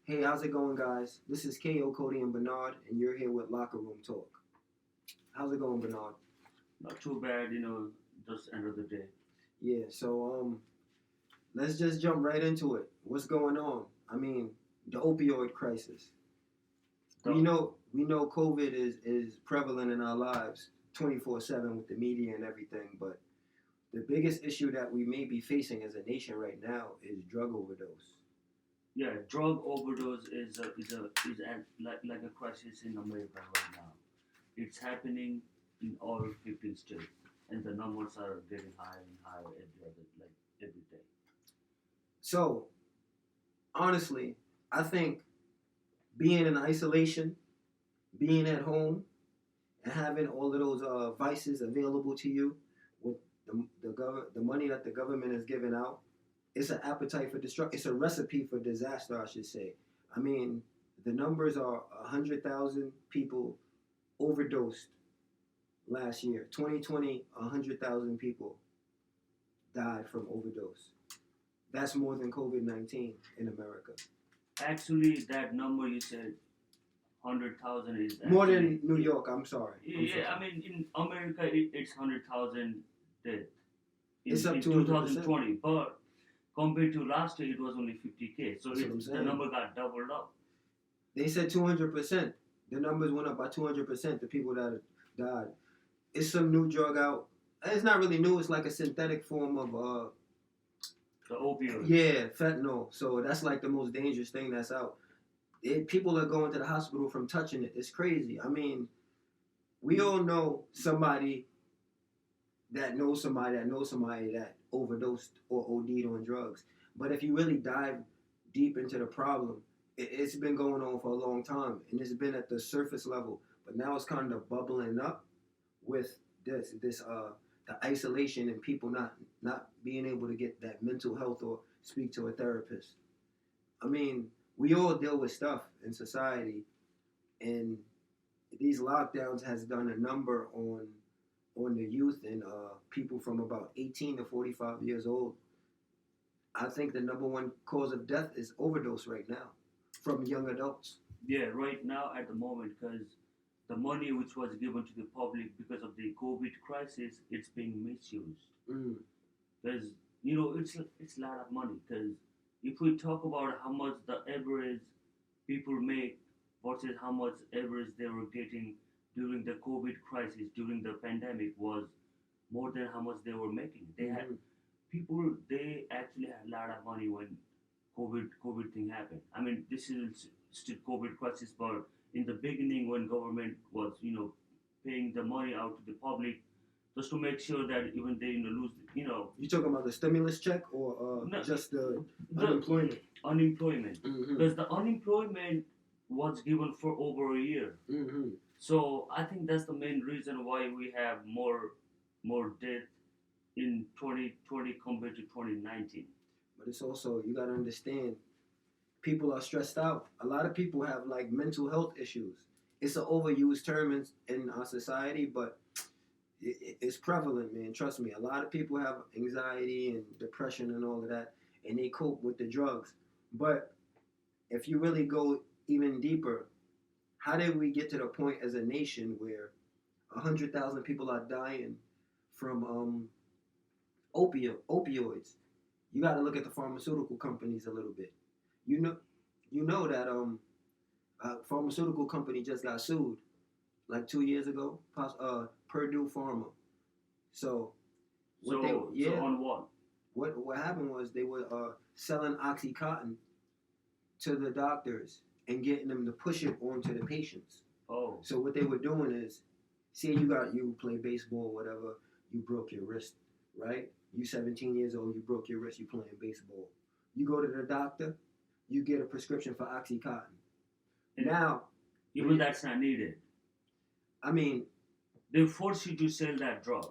Hey, how's it going, guys? This is KO, Codie, and Binod, and you're here with Locker Room Talk. How's it going, Binod? Not too bad, just end of the day. Yeah, let's just jump right into it. What's going on? I mean, the opioid crisis. The, We know COVID is prevalent in our lives 24/7 with the media and everything, but the biggest issue that we may be facing as a nation right now is drug overdose. yeah, drug overdose is like a crisis in America right now. It's happening in all 50 states, and the numbers are getting higher and higher every day. So, honestly, I think being in isolation, being at home, and having all of those vices available to you with the money that the government is giving out, it's an appetite for destruction. It's a recipe for disaster, I should say. I mean, the numbers are 100,000 people overdosed last year. 2020, 100,000 people died from overdose. That's more than COVID-19 in America. Actually, that number you said, 100,000 is More actually, than New York. I'm sorry. yeah, I mean, in America, it's 100,000 dead It's up in to 2020, but compared to last year, it was only 50K. So That's what I'm the saying. number got doubled up. They said 200%. The numbers went up by 200%. The people that died. It's some new drug out. It's not really new. It's like a synthetic form of The opioid. yeah, fentanyl. So that's like the most dangerous thing that's out. People are going to the hospital from touching it. It's crazy. I mean, we all know somebody that knows somebody that knows somebody that overdosed or OD'd on drugs. But if you really dive deep into the problem, it's been going on for a long time, and it's been at the surface level. But now it's kind of bubbling up with the isolation and people not being able to get that mental health or speak to a therapist. I mean, we all deal with stuff in society, and these lockdowns has done a number on the youth and people from about 18 to 45 years old. I think the number one cause of death is overdose right now from young adults. Yeah, right now at the moment, because the money which was given to the public because of the COVID crisis, it's being misused. Mm. Because it's a lot of money. Because if we talk about how much the average people make versus how much average they were getting during the COVID crisis, during the pandemic, was more than how much they were making. They had people. They actually had a lot of money when COVID thing happened. I mean, this is still COVID crisis, but in the beginning when government was paying the money out to the public just to make sure that even they lose You talking about the stimulus check or no, just the the unemployment? unemployment, Mm-hmm. because the unemployment was given for over a year. Mm-hmm. So I think that's the main reason why we have more death in 2020 compared to 2019. But it's also, you got to understand, people are stressed out. A lot of people have like mental health issues. It's an overused term in our society, but it's prevalent, man. Trust me. A lot of people have anxiety and depression and all of that, and they cope with the drugs. But if you really go even deeper, how did we get to the point as a nation where 100,000 people are dying from opioids? You got to look at the pharmaceutical companies a little bit. You know, you know that a pharmaceutical company just got sued like 2 years ago. Purdue Pharma. So what they So on what? what happened was they were selling OxyContin to the doctors and getting them to push it onto the patients. Oh, So what they were doing is, say you play baseball, whatever, you broke your wrist, right? You 17 years old, you broke your wrist, you playing baseball. You go to the doctor, you get a prescription for OxyContin. yeah. Now, Even that's not needed. I mean, They force you to sell that drug.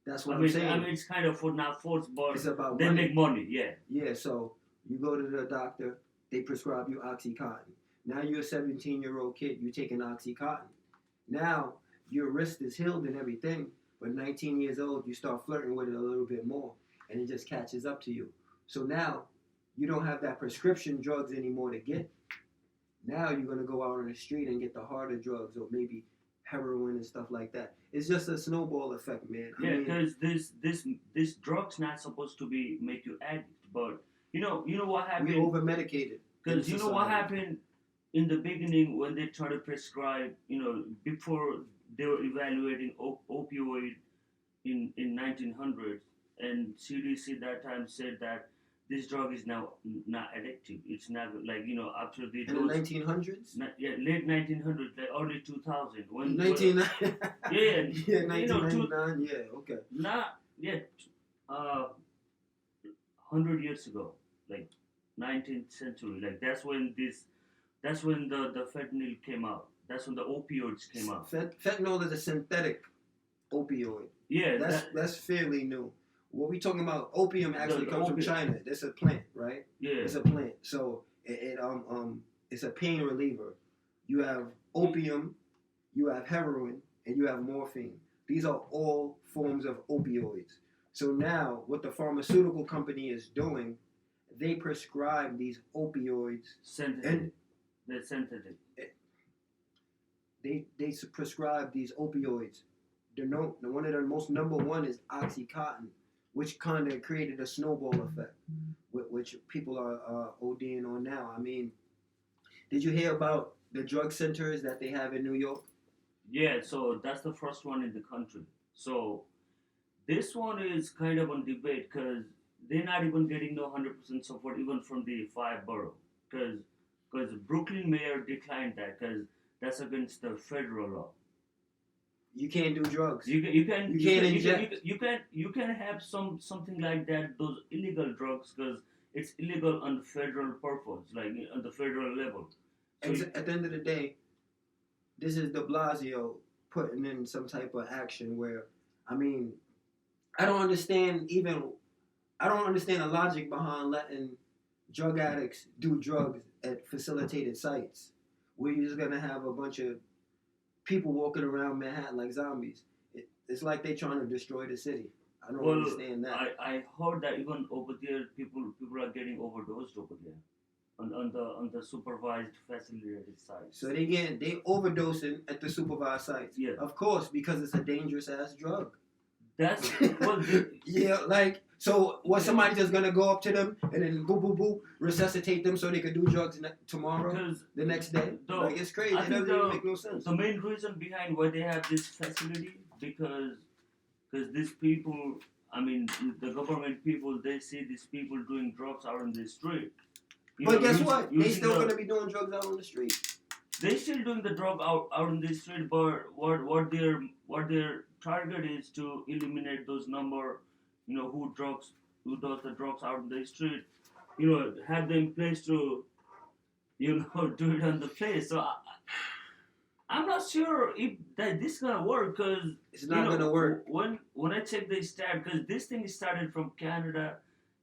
that's what I I'm mean, saying. it's kind of for not force, but It's about they money. make money. Yeah. Yeah, so you go to the doctor, they prescribe you OxyContin. Now you're a 17-year-old kid, you're taking OxyContin. Now your wrist is healed and everything, but 19 years old, you start flirting with it a little bit more, and it just catches up to you. So now you don't have that prescription drugs anymore to get. Now you're gonna go out on the street and get the harder drugs or maybe heroin and stuff like that. It's just a snowball effect, man. I Yeah, mean, because this drug's not supposed to be make you addict, but you know what we happened? over medicated in Because you know what society. happened in the beginning when they try to prescribe, before they were evaluating opioid in 1900s, and CDC that time said that this drug is now not addictive. It's not like after the In the dose. 1900s, Yeah, late 1900s, like early 2000, when 19 yeah, yeah, 1999, yeah, okay. not yet, 100 years ago, like 19th century, like that's when the fentanyl came out. That's when the opioids came out. Fentanyl is a synthetic opioid. Yeah, That's fairly new. What we talking about? Opium actually the comes from opium. China. It's a plant, right? Yeah, It's a plant. So it's a pain reliever. You have opium, you have heroin, and you have morphine. These are all forms of opioids. So now, what the pharmaceutical company is doing, they prescribe these opioids, synthetic. and They're synthetic. they prescribe these opioids. One of the most number one is OxyContin, which kind of created a snowball effect, which people are ODing on now. I mean, did you hear about the drug centers that they have in New York? Yeah, so that's the first one in the country. So this one is kind of on debate because they're not even getting no 100% support even from the five borough, because Brooklyn mayor declined that because that's against the federal law. You can't do drugs. You can You can't inject. you can have something like that, those illegal drugs, because it's illegal on federal purpose, like on the federal level. So At the end of the day, this is De Blasio putting in some type of action where, I mean, I don't understand the logic behind letting drug addicts do drugs at facilitated sites where you're just gonna have a bunch of people walking around Manhattan like zombies. It's like they're trying to destroy the city. I don't understand that. I heard that even over there, people are getting overdosed over there on the supervised facilitated sites. So they overdosing at the supervised sites. Yeah. Of course, because it's a dangerous ass drug. That's well, Yeah, like so. Was somebody just gonna go up to them and then boop boop boop resuscitate them so they could do drugs tomorrow, because the next day? Like it's crazy. It doesn't even make no sense. the main reason behind why they have this facility, because these people, I mean, the government people, they see these people doing drugs out on the street. But guess what? They still gonna be doing drugs out on the street. They still doing the drug out on the street, but what their target is to eliminate those number, who does the drugs out on the street, have them place to, do it on the place. So I'm not sure if this gonna work, because it's not gonna work. When I check the stat, because this thing started from Canada,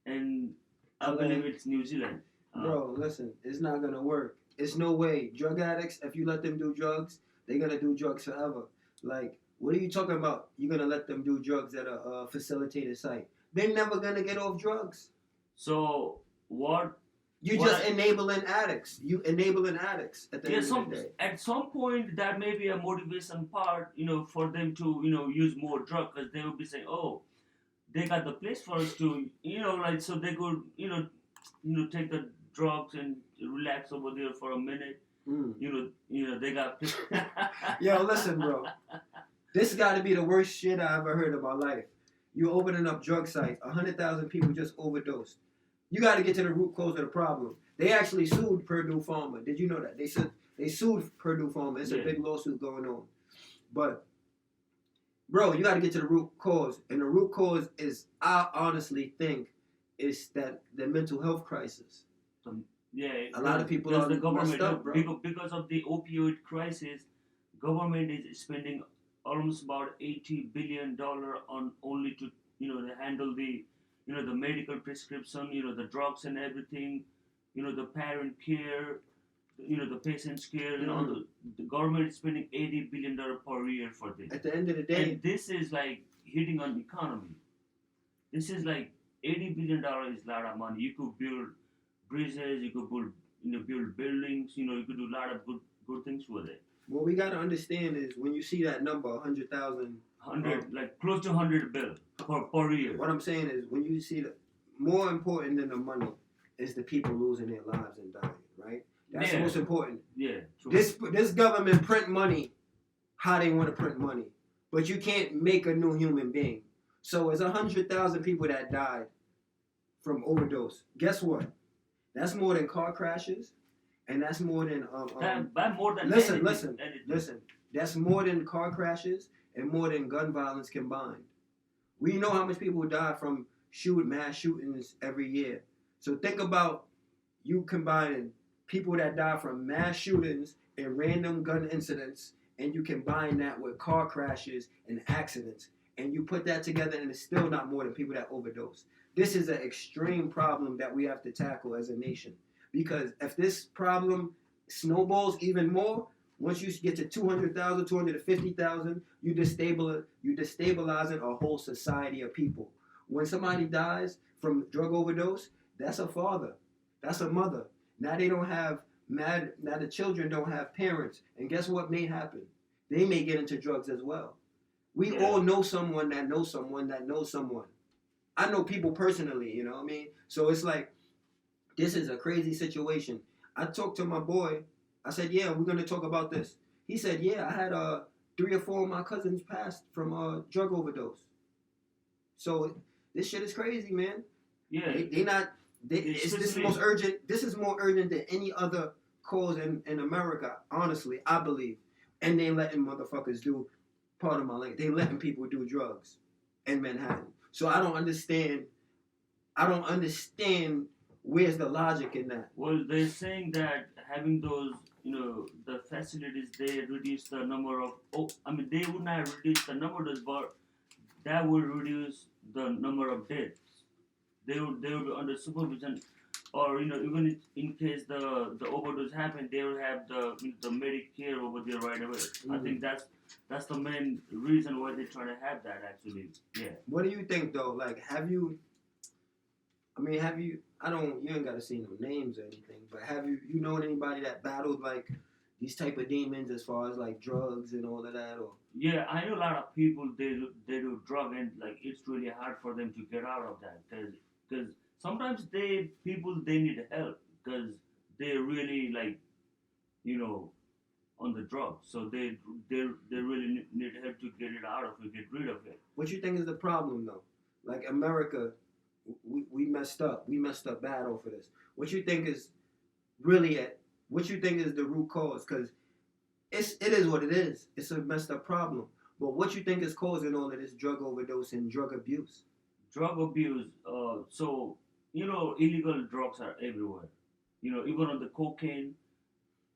and I believe it's New Zealand. Bro, listen, it's not gonna work. It's no way. Drug addicts, if you let them do drugs, they're gonna do drugs forever. Like, what are you talking about? You're gonna let them do drugs at a facilitated site? They're never gonna get off drugs. So what? You just enabling addicts. You enabling addicts at the end of the day. At some point, that may be a motivation part, for them to, use more drugs, because they will be saying, oh, they got the place for us to, like, so they could, take the drugs and relax over there for a minute. They got. Yo, listen, bro. This got to be the worst shit I ever heard in my life. You opening up drug sites. 100,000 people just overdosed. You got to get to the root cause of the problem. They actually sued Purdue Pharma. Did you know that? They sued Purdue Pharma. It's a big lawsuit going on. But, bro, you got to get to the root cause. And the root cause is, I honestly think, is that the mental health crisis. Yeah, a lot of people are the government, messed up, bro. Because of the opioid crisis, government is spending almost about $80 billion on only to handle the the medical prescription, the drugs and everything, the parent care, the patient's care, the government is spending $80 billion per year for this. At the end of the day, and this is like hitting on the economy. This is like $80 billion is a lot of money. You could build bridges, you could build buildings. You could do a lot of good things with it. What we got to understand is when you see that number, 100,000, 100, like close to 100 bill per year. what I'm saying is when you see the more important than the money is the people losing their lives and dying, right? That's the most important. Yeah. True. This government print money how they want to print money, but you can't make a new human being. So it's 100,000 people that died from overdose. Guess what? That's more than car crashes, and that's more than that more than listen. That's more than car crashes and more than gun violence combined. We know how much people die from mass shootings every year. So think about you combining people that die from mass shootings and random gun incidents, and you combine that with car crashes and accidents, and you put that together, and it's still not more than people that overdose. This is an extreme problem that we have to tackle as a nation. Because if this problem snowballs even more, once you get to 200,000, 250,000, you destabilizing a whole society of people. When somebody dies from drug overdose, that's a father, that's a mother. Now they don't have now the children don't have parents, and guess what may happen? They may get into drugs as well. We all know someone that knows someone that knows someone. I know people personally, you know what I mean? So it's like, this is a crazy situation. I talked to my boy. I said, yeah, we're going to talk about this. He said, yeah, I had 3 or 4 of my cousins passed from a drug overdose. So this shit is crazy, man. Yeah. This is most urgent. This is more urgent than any other cause in America, honestly, I believe. And they letting motherfuckers do, part of my language, they letting people do drugs in Manhattan. So I don't understand where's the logic in that. Well, they're saying that having those, the facilities, they reduce the number of, they would not reduce the number of those, but that would reduce the number of deaths. They would be under supervision, or even in case the overdose happened, they would have the Medicare over there right away. Mm-hmm. I think that's the main reason why they're trying to have that, actually. Yeah. What do you think though? Like, you ain't got to say no names or anything, but have you known anybody that battled like these type of demons as far as like drugs and all of that? Or yeah, I know a lot of people they do drug, and like it's really hard for them to get out of that because sometimes people need help because they're really like on the drugs, so they really need help to get it out of it, get rid of it. What you think is the problem though? Like America, we messed up. We messed up bad over this. What you think is really what you think is the root cause? Because it is what it is. It's a messed up problem. But what you think is causing all of this drug overdose and drug abuse? Drug abuse. So illegal drugs are everywhere. Even on the cocaine,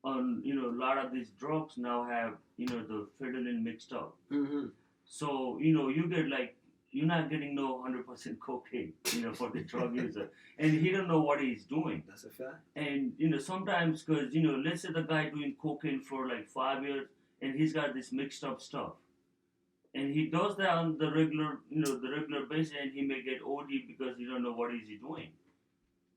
on a lot of these drugs now have the fentanyl mixed up. Mm-hmm. So you get like. You're not getting no 100% cocaine, for the drug user. And he don't know what he's doing. That's a fact. And, sometimes, because, let's say the guy doing cocaine for like 5 years, and he's got this mixed up stuff. And he does that on the regular basis, and he may get OD because he don't know what is he doing.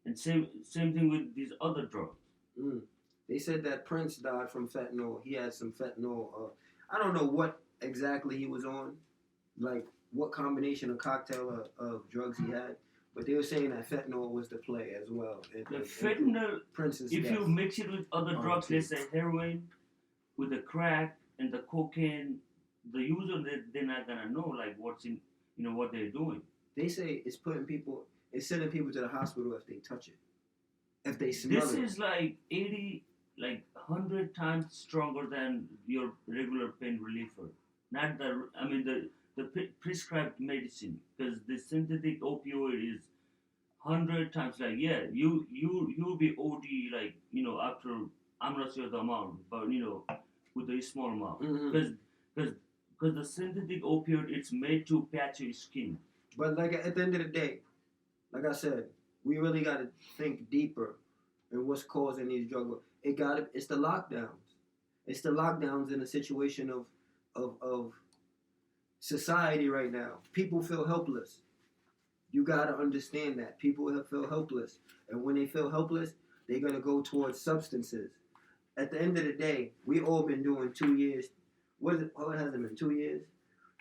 And same thing with these other drugs. Mm. They said that Prince died from fentanyl. He had some fentanyl. I don't know what exactly he was on. Like, what combination of cocktail of drugs he had, but they were saying that fentanyl was the play as well. The fentanyl, Prince's if death. You mix it with other drugs, let's say heroin, with the crack and the cocaine, the user they're not gonna know like what's in, what they're doing. They say it's sending people to the hospital if they touch it, if they smell it. This is like 100 times stronger than your regular pain reliever. Not the prescribed medicine, because the synthetic opioid is 100 times you'll be OD after, I'm not sure the amount, but with a small amount, because the synthetic opioid, it's made to patch your skin. But like at the end of the day, like I said, we really got to think deeper in what's causing these drugs. It's the lockdowns. It's the lockdowns in a situation of society right now. People feel helpless. You gotta understand that people feel helpless, and when they feel helpless, They're gonna go towards substances. At the end of the day, we all been doing 2 years. What has it been? 2 years.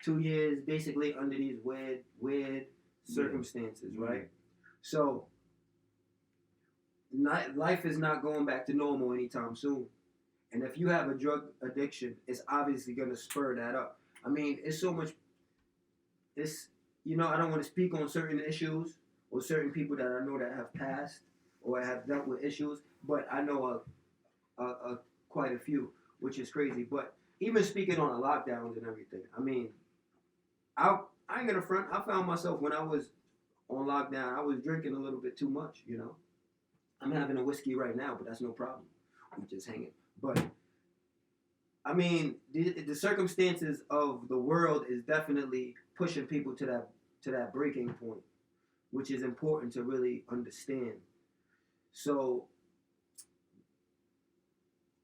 2 years basically under these weird circumstances, right? So life is not going back to normal anytime soon. And if you have a drug addiction, it's obviously going to spur that up. I mean, it's so much. It's I don't want to speak on certain issues or certain people that I know that have passed or have dealt with issues, but I know quite a few, which is crazy. But even speaking on the lockdowns and everything, I mean, I ain't gonna front. I found myself when I was on lockdown, I was drinking a little bit too much. I'm having a whiskey right now, but that's no problem. I'm just hanging. But I mean, the circumstances of the world is definitely pushing people to that breaking point, which is important to really understand. So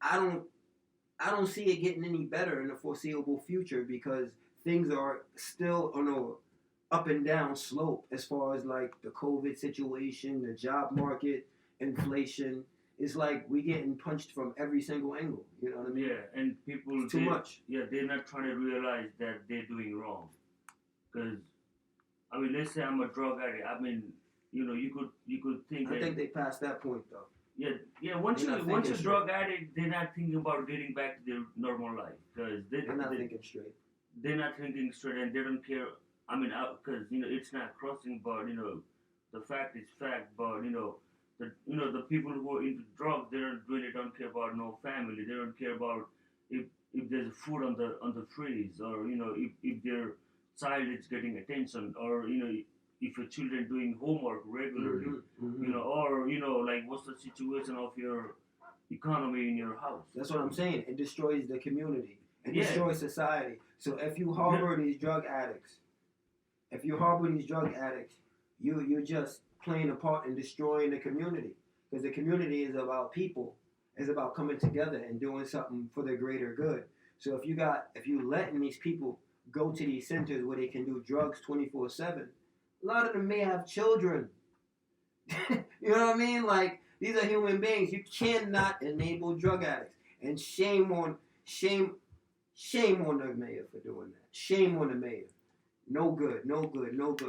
I don't see it getting any better in the foreseeable future because things are still on a up and down slope as far as like the COVID situation, the job market, inflation. It's like we getting punched from every single angle. You know what I mean? Yeah, and people it's too much. Yeah, they're not trying to realize that they're doing wrong. Because I mean, let's say I'm a drug addict. I mean, you could think. I think they passed that point though. Yeah. Once you're drug addict, they're not thinking about getting back to their normal life because they're not thinking straight. They're not thinking straight, and they don't care. I mean, because it's not crossing, but the fact is fact. But the people who are into drugs, they really don't care about no family. They don't care about if there's food on the fridge, or if their child is getting attention, or if your children doing homework regularly, or like what's the situation of your economy in your house. That's what I'm saying. It destroys the community. It destroys society. So if you harbor these drug addicts, you're just playing a part in destroying the community. Because the community is about people. It's about coming together and doing something for the greater good. So if you letting these people go to these centers where they can do drugs 24/7, a lot of them may have children. You know what I mean? Like, these are human beings. You cannot enable drug addicts. And shame on the mayor for doing that. Shame on the mayor. No good.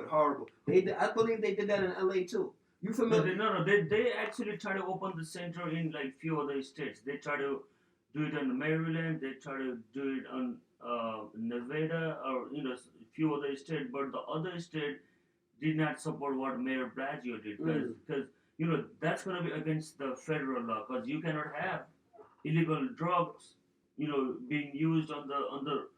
Horrible. I believe they did that in LA too. You familiar? No. They actually try to open the center in like few other states. They try to do it in Maryland. They try to do it on Nevada or a few other states. But the other state did not support what Mayor Blasio did because that's going to be against the federal law because you cannot have illegal drugs being used on the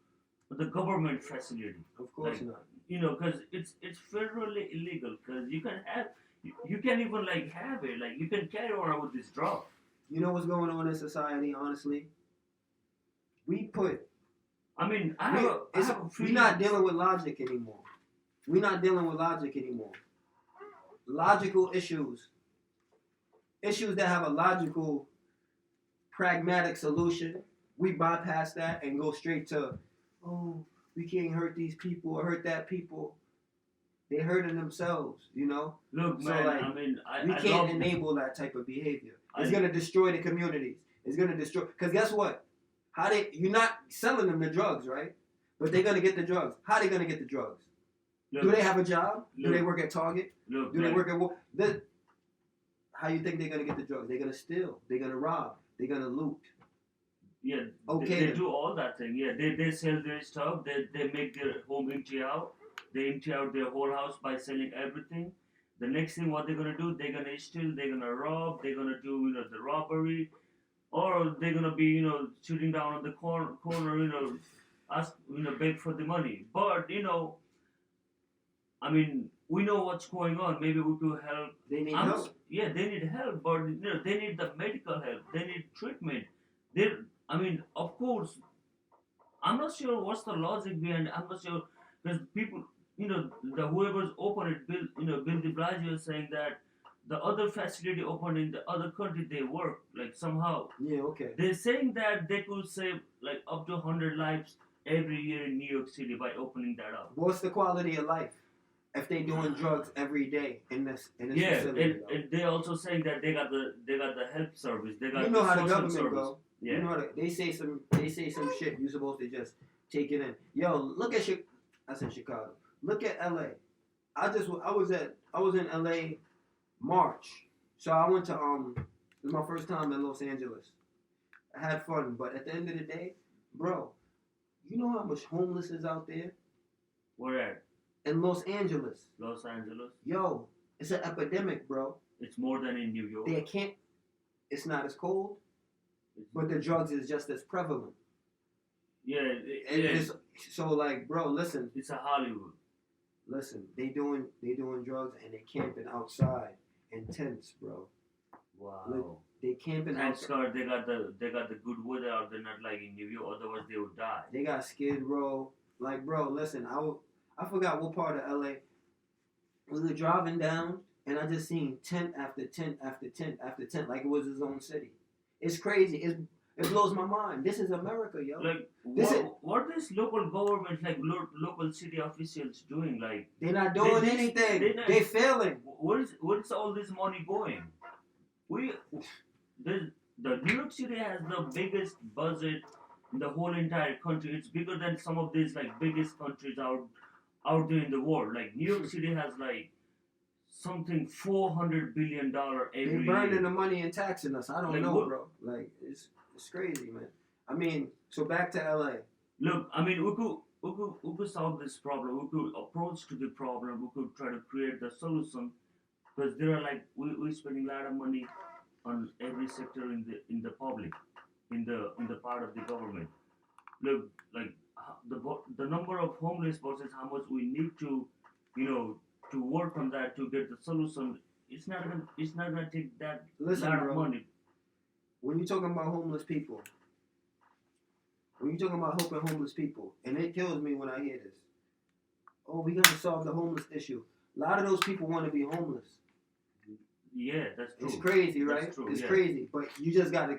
government facility. Of course not. Because it's federally illegal because you can't even like have it, like you can carry around with this drug. You know what's going on in society, honestly? We're not dealing with logic anymore. Logical issues that have a logical, pragmatic solution, we bypass that and go straight to, oh, we can't hurt these people or hurt that people. They're hurting themselves, Look, so man, we can't enable that type of behavior. It's going to destroy the communities. It's going to destroy, because guess what? You're not selling them the drugs, right? But they're going to get the drugs. How are they going to get the drugs? Do they have a job? Do they work at Target? Do they work at how you think they're going to get the drugs? They're going to steal. They're going to rob. They're going to loot. Yeah, okay. They do all that thing. Yeah, they sell their stuff. They make their home empty out. They empty out their whole house by selling everything. The next thing, what they're gonna do? They're gonna steal. They're gonna rob. They're gonna do the robbery, or they're gonna be shooting down on the corner. Ask beg for the money. But I mean, we know what's going on. Maybe we could help. They need help. Yeah, they need help, but they need the medical help. They need treatment. Of course, I'm not sure what's the logic behind. I'm not sure because people, whoever's opened it, Bill de Blasio is saying that the other facility opened in the other country, they work like somehow. Yeah, okay. They're saying that they could save like up to 100 lives every year in New York City by opening that up. What's the quality of life? if they doing drugs every day in this Yeah, facility. and they also saying that they got the help service, they got You know the how the social government service. go. Yeah. You know how they say some shit. You supposed to just take it in. Yo, look at I said Chicago. Look at LA. I was in LA March. So I went to it was my first time in Los Angeles. I had fun, but at the end of the day, bro, you know how much homeless is out there? Where at? In Los Angeles. Los Angeles. Yo, it's an epidemic, bro. It's more than in New York. It's not as cold, but the drugs is just as prevalent. Yeah, It's, so like, bro, listen. It's a Hollywood. Listen, they doing drugs and they camping outside in tents, bro. Wow. They camping Thanks outside. God they got the good weather out there, not like in New York. Otherwise they would die. They got Skid Row. Like, bro, listen, I forgot what part of LA. We were driving down and I just seen tent after tent after tent after tent, like it was his own city. It's crazy. It blows my mind. This is America, yo. Like, what is local government, like local city officials doing? Like, they're not doing anything. They failing. Where's all this money going? The New York City has the biggest budget in the whole entire country. It's bigger than some of these like biggest countries out there in the world. Like New York City has like something $400 billion every year. They burning the money and taxing us. I don't like, know, bro. Like it's crazy, man. I mean, so back to LA. Look, I mean, we could solve this problem. We could approach to the problem. We could try to create the solution, because there are like we're spending a lot of money on every sector in the public, in the part of the government. Look, like the number of homeless versus how much we need to, to work on that to get the solution. It's not gonna take that Listen, lot bro, of money. When you're talking about homeless people, when you're talking about helping homeless people, and it kills me when I hear this. Oh, we gotta solve the homeless issue. A lot of those people want to be homeless. Yeah, that's true. It's crazy, right? That's true, It's yeah. crazy, but you just gotta.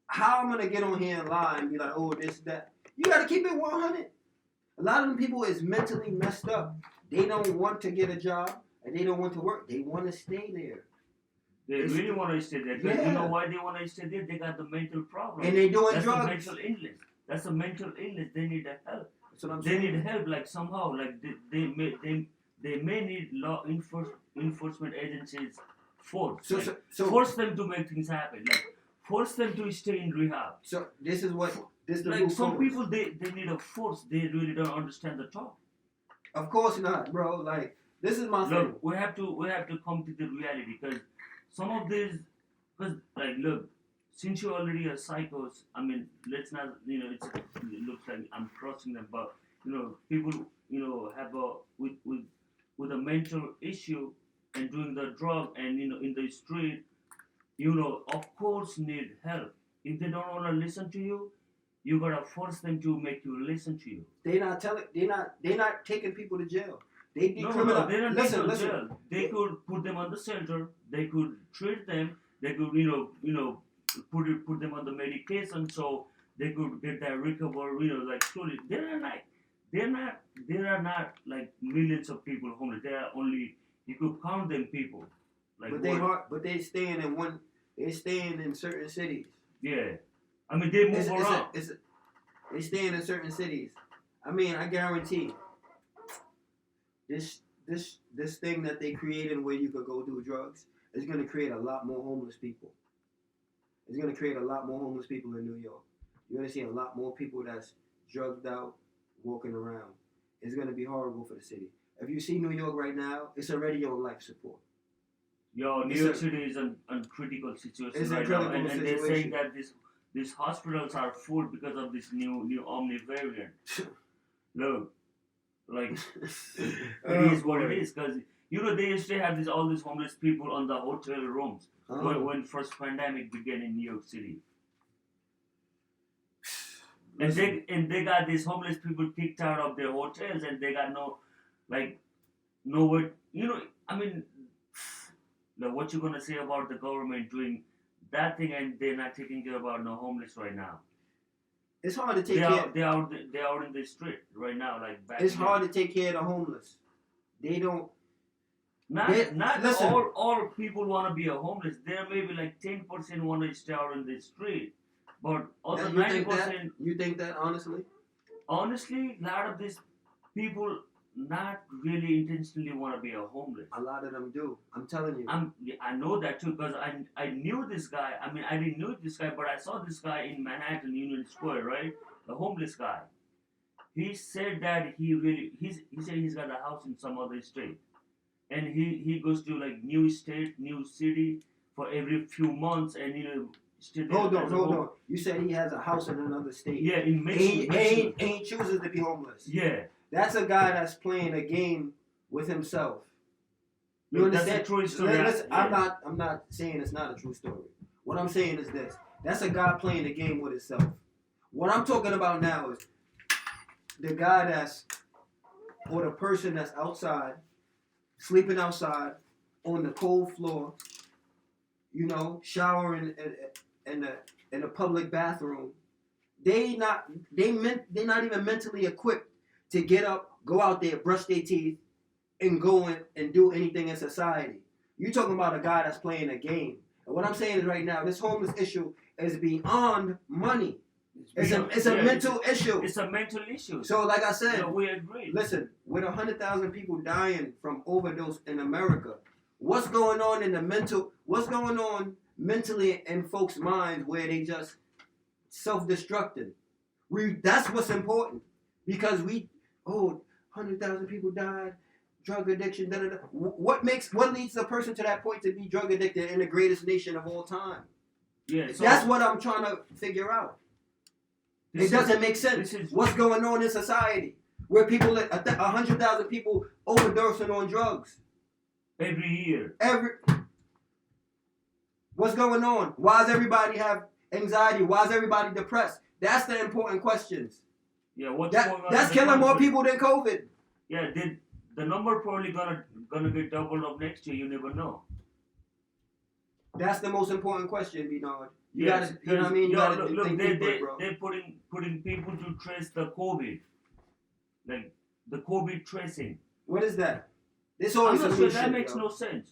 How I'm gonna get on here and lie and be like, oh, this, that? You gotta keep it 100. A lot of them people is mentally messed up. They don't want to get a job and they don't want to work. They want to stay there. They really want to stay there. Because Yeah. you know why they want to stay there? They got the mental problem. And they doing That's drugs. the mental illness. That's a mental illness. They need help. That's what I'm They saying. need help, like somehow, like they may need law enforcement agencies force. So Force them to make things happen. Like force them to stay in rehab. So this is the Like root some cause. people, they need a force. They really don't understand the talk. Of course not, bro. Like this is my thing. Look, we have to come to the reality, because some of these, because like look, since you're already a psychos, I mean, let's not, it looks like I'm crossing them, but people, have a with a mental issue and doing the drug and in the street, of course need help. If they don't want to listen to you, you gotta force them to make you listen to you. They're not taking people to jail. They decriminalize. No, they're not listen. jail. They could put them on the shelter. They could treat them. They could, put them on the medication so they could get that recovery. Like slowly. There are not like millions of people homeless. There are only, you could count them people. Like But they staying in one. They're staying in certain cities. Yeah, I mean they move around. They staying in certain cities. I mean, I guarantee this thing that they created where you could go do drugs is going to create a lot more homeless people. It's going to create a lot more homeless people in New York. You're going to see a lot more people that's drugged out, walking around. It's going to be horrible for the city. If you see New York right now, it's already on life support. Yo, New York City is in critical situation right now, and they're saying that these hospitals are full because of this new Omni variant. Look, like it is what it is, because they used to have all these homeless people on the hotel rooms when first pandemic began in New York City. And they got these homeless people kicked out of their hotels, and they got nowhere. I mean, what you gonna say about the government doing that thing, and they're not taking care about no homeless right now? It's hard to take care. They're out in the street right now, like back. It's hard to take care of the homeless. they don't. Not Listen. all people want to be a homeless. There may be like 10% want to stay out in the street, but other 90%. You think that honestly? Honestly, a lot of these people not really intentionally want to be a homeless. A lot of them do. I'm telling you. I know that too because I knew this guy. I mean, I didn't know this guy, but I saw this guy in Manhattan Union Square, right? The homeless guy. He said that he said he's got a house in some other state, and he goes to like new state, new city for every few months, and Hold on. You said he has a house in another state. Yeah, in Michigan. And he chooses to be homeless. Yeah. That's a guy that's playing a game with himself. You understand? That's a true story. Listen, yeah. I'm not saying it's not a true story. What I'm saying is this. That's a guy playing a game with himself. What I'm talking about now is the guy or the person that's outside, sleeping outside on the cold floor, showering in a public bathroom. They're not even mentally equipped to get up, go out there, brush their teeth, and go in and do anything in society. You're talking about a guy that's playing a game. And what I'm saying is right now, this homeless issue is beyond money. It's a mental issue. It's a mental issue. So like I said, we agree. Listen, with 100,000 people dying from overdose in America, what's going on mentally in folks' minds where they just self-destructed? That's what's important. Because 100,000 people died, drug addiction, da-da-da. What leads a person to that point to be drug addicted in the greatest nation of all time? Yeah, that's what I'm trying to figure out. It doesn't make sense. What's going on in society where 100,000 people overdosing on drugs every year? What's going on? Why does everybody have anxiety? Why is everybody depressed? That's the important questions. Yeah, what's going on? That's killing more people than COVID. Yeah, the number probably gonna get doubled up next year. You never know. That's the most important question, Binod. You yes, gotta, you know what I mean? You gotta look, think deeper, bro. They're putting people to trace the COVID, like the COVID tracing. What is that? I'm not sure that makes no sense.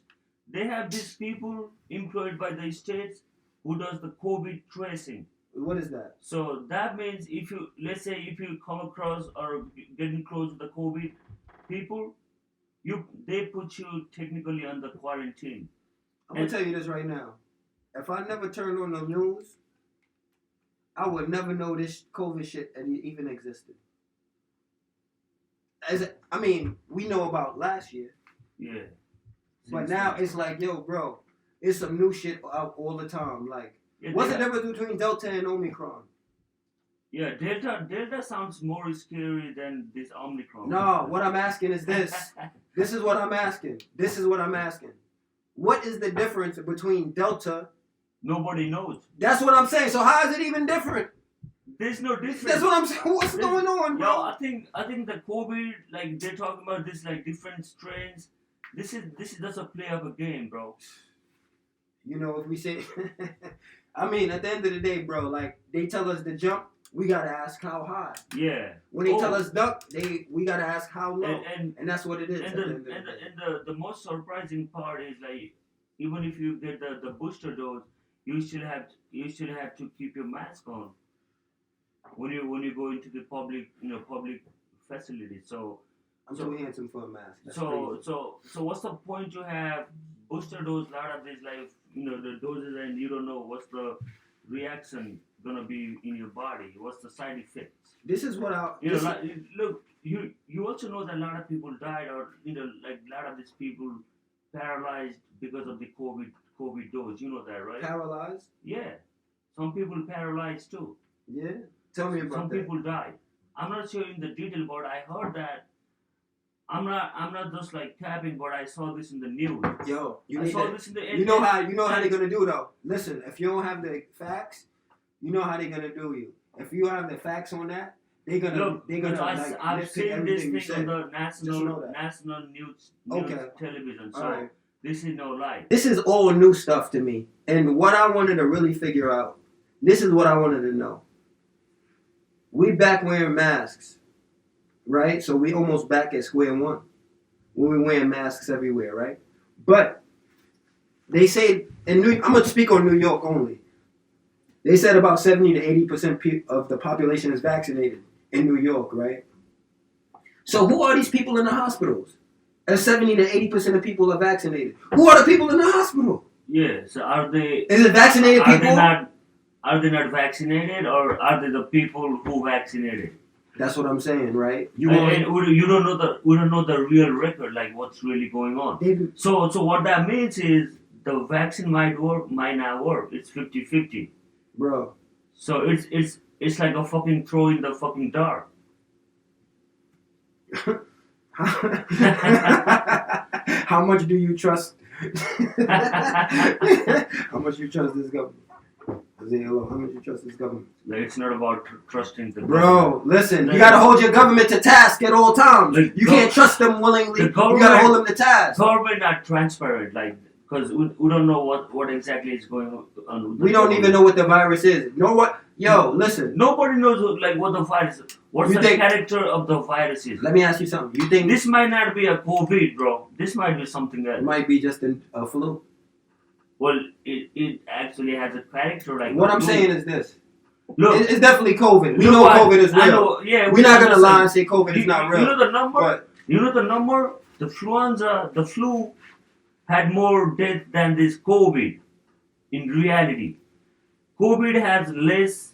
They have these people employed by the states who does the COVID tracing. What is that? So that means let's say if you come across or getting close to the COVID people, they put you technically under quarantine. I'm gonna tell you this right now. If I never turned on the news, I would never know this COVID shit even existed. We know about last year. Yeah. But now it's like, yo, bro, it's some new shit out all the time. Like, what's the difference between Delta and Omicron? Yeah, Delta sounds more scary than this Omicron. No, what I'm asking is this. This is what I'm asking. What is the difference between Delta? Nobody knows. That's what I'm saying. So how is it even different? There's no difference. That's what I'm saying. What's going on, bro? Yo, I think the COVID, like they're talking about this like different strains. This is just a play of a game, bro. If we say, at the end of the day, bro, like they tell us to jump, we gotta ask how high. Yeah. When they tell us duck, we gotta ask how low, and that's what it is. And the most surprising part is like, even if you get the booster dose, you still have to keep your mask on when you go into the public facility. So I'm too handsome for a mask. That's so what's the point to have booster dose? A lot of these the doses, and you don't know what's the reaction gonna be in your body. What's the side effects? This is what look. You also know that a lot of people died, or like a lot of these people paralyzed because of the COVID dose. You know that, right? Paralyzed? Yeah. Some people paralyzed too. Yeah. Tell me about that. Some people died. I'm not sure in the detail, but I heard that. I'm not just like tapping, but I saw this in the news. Yo, this in the you know how they're gonna do though. Listen, if you don't have the facts, you know how they're gonna do you. If you have the facts on that, they're gonna I've seen this thing on the national news okay. television. So right. This is no lie. This is all new stuff to me. And what I wanted to really figure out, this is what I wanted to know. We back wearing masks, right? So we almost back at square one. when we're wearing masks everywhere, right? But they say I'm gonna speak on New York only. They said about 70 to 80% of the population is vaccinated in New York, right? So who are these people in the hospitals? As 70 to 80% of people are vaccinated. Who are the people in the hospital? Yeah. So are they? Is it vaccinated people? Are they not vaccinated, or are they the people who vaccinated? That's what I'm saying, right? You don't know the real record, like what's really going on. So what that means is the vaccine might work, might not work. It's 50-50. Bro. So it's like a fucking throw in the fucking dark. How much do you trust? How much you trust this government? How much you trust this government? It's not about trusting the government. Bro, listen, you gotta hold your government to task at all times. You can't trust them willingly. You gotta hold them to task. Government not transparent, like, because we don't know what exactly is going on. We don't even know what the virus is. You know what? Yo, listen. Nobody knows what the virus is. What's the character of the virus is. Let me ask you something. You think this might not be a COVID, bro? This might be something else. It might be just a flu. Well, it actually has a character like. What I'm saying is this. Look, it's definitely COVID. We know COVID is real. We're not gonna lie and say COVID is not real. You know the number. You know the number. The flu had more death than this COVID. In reality, COVID has less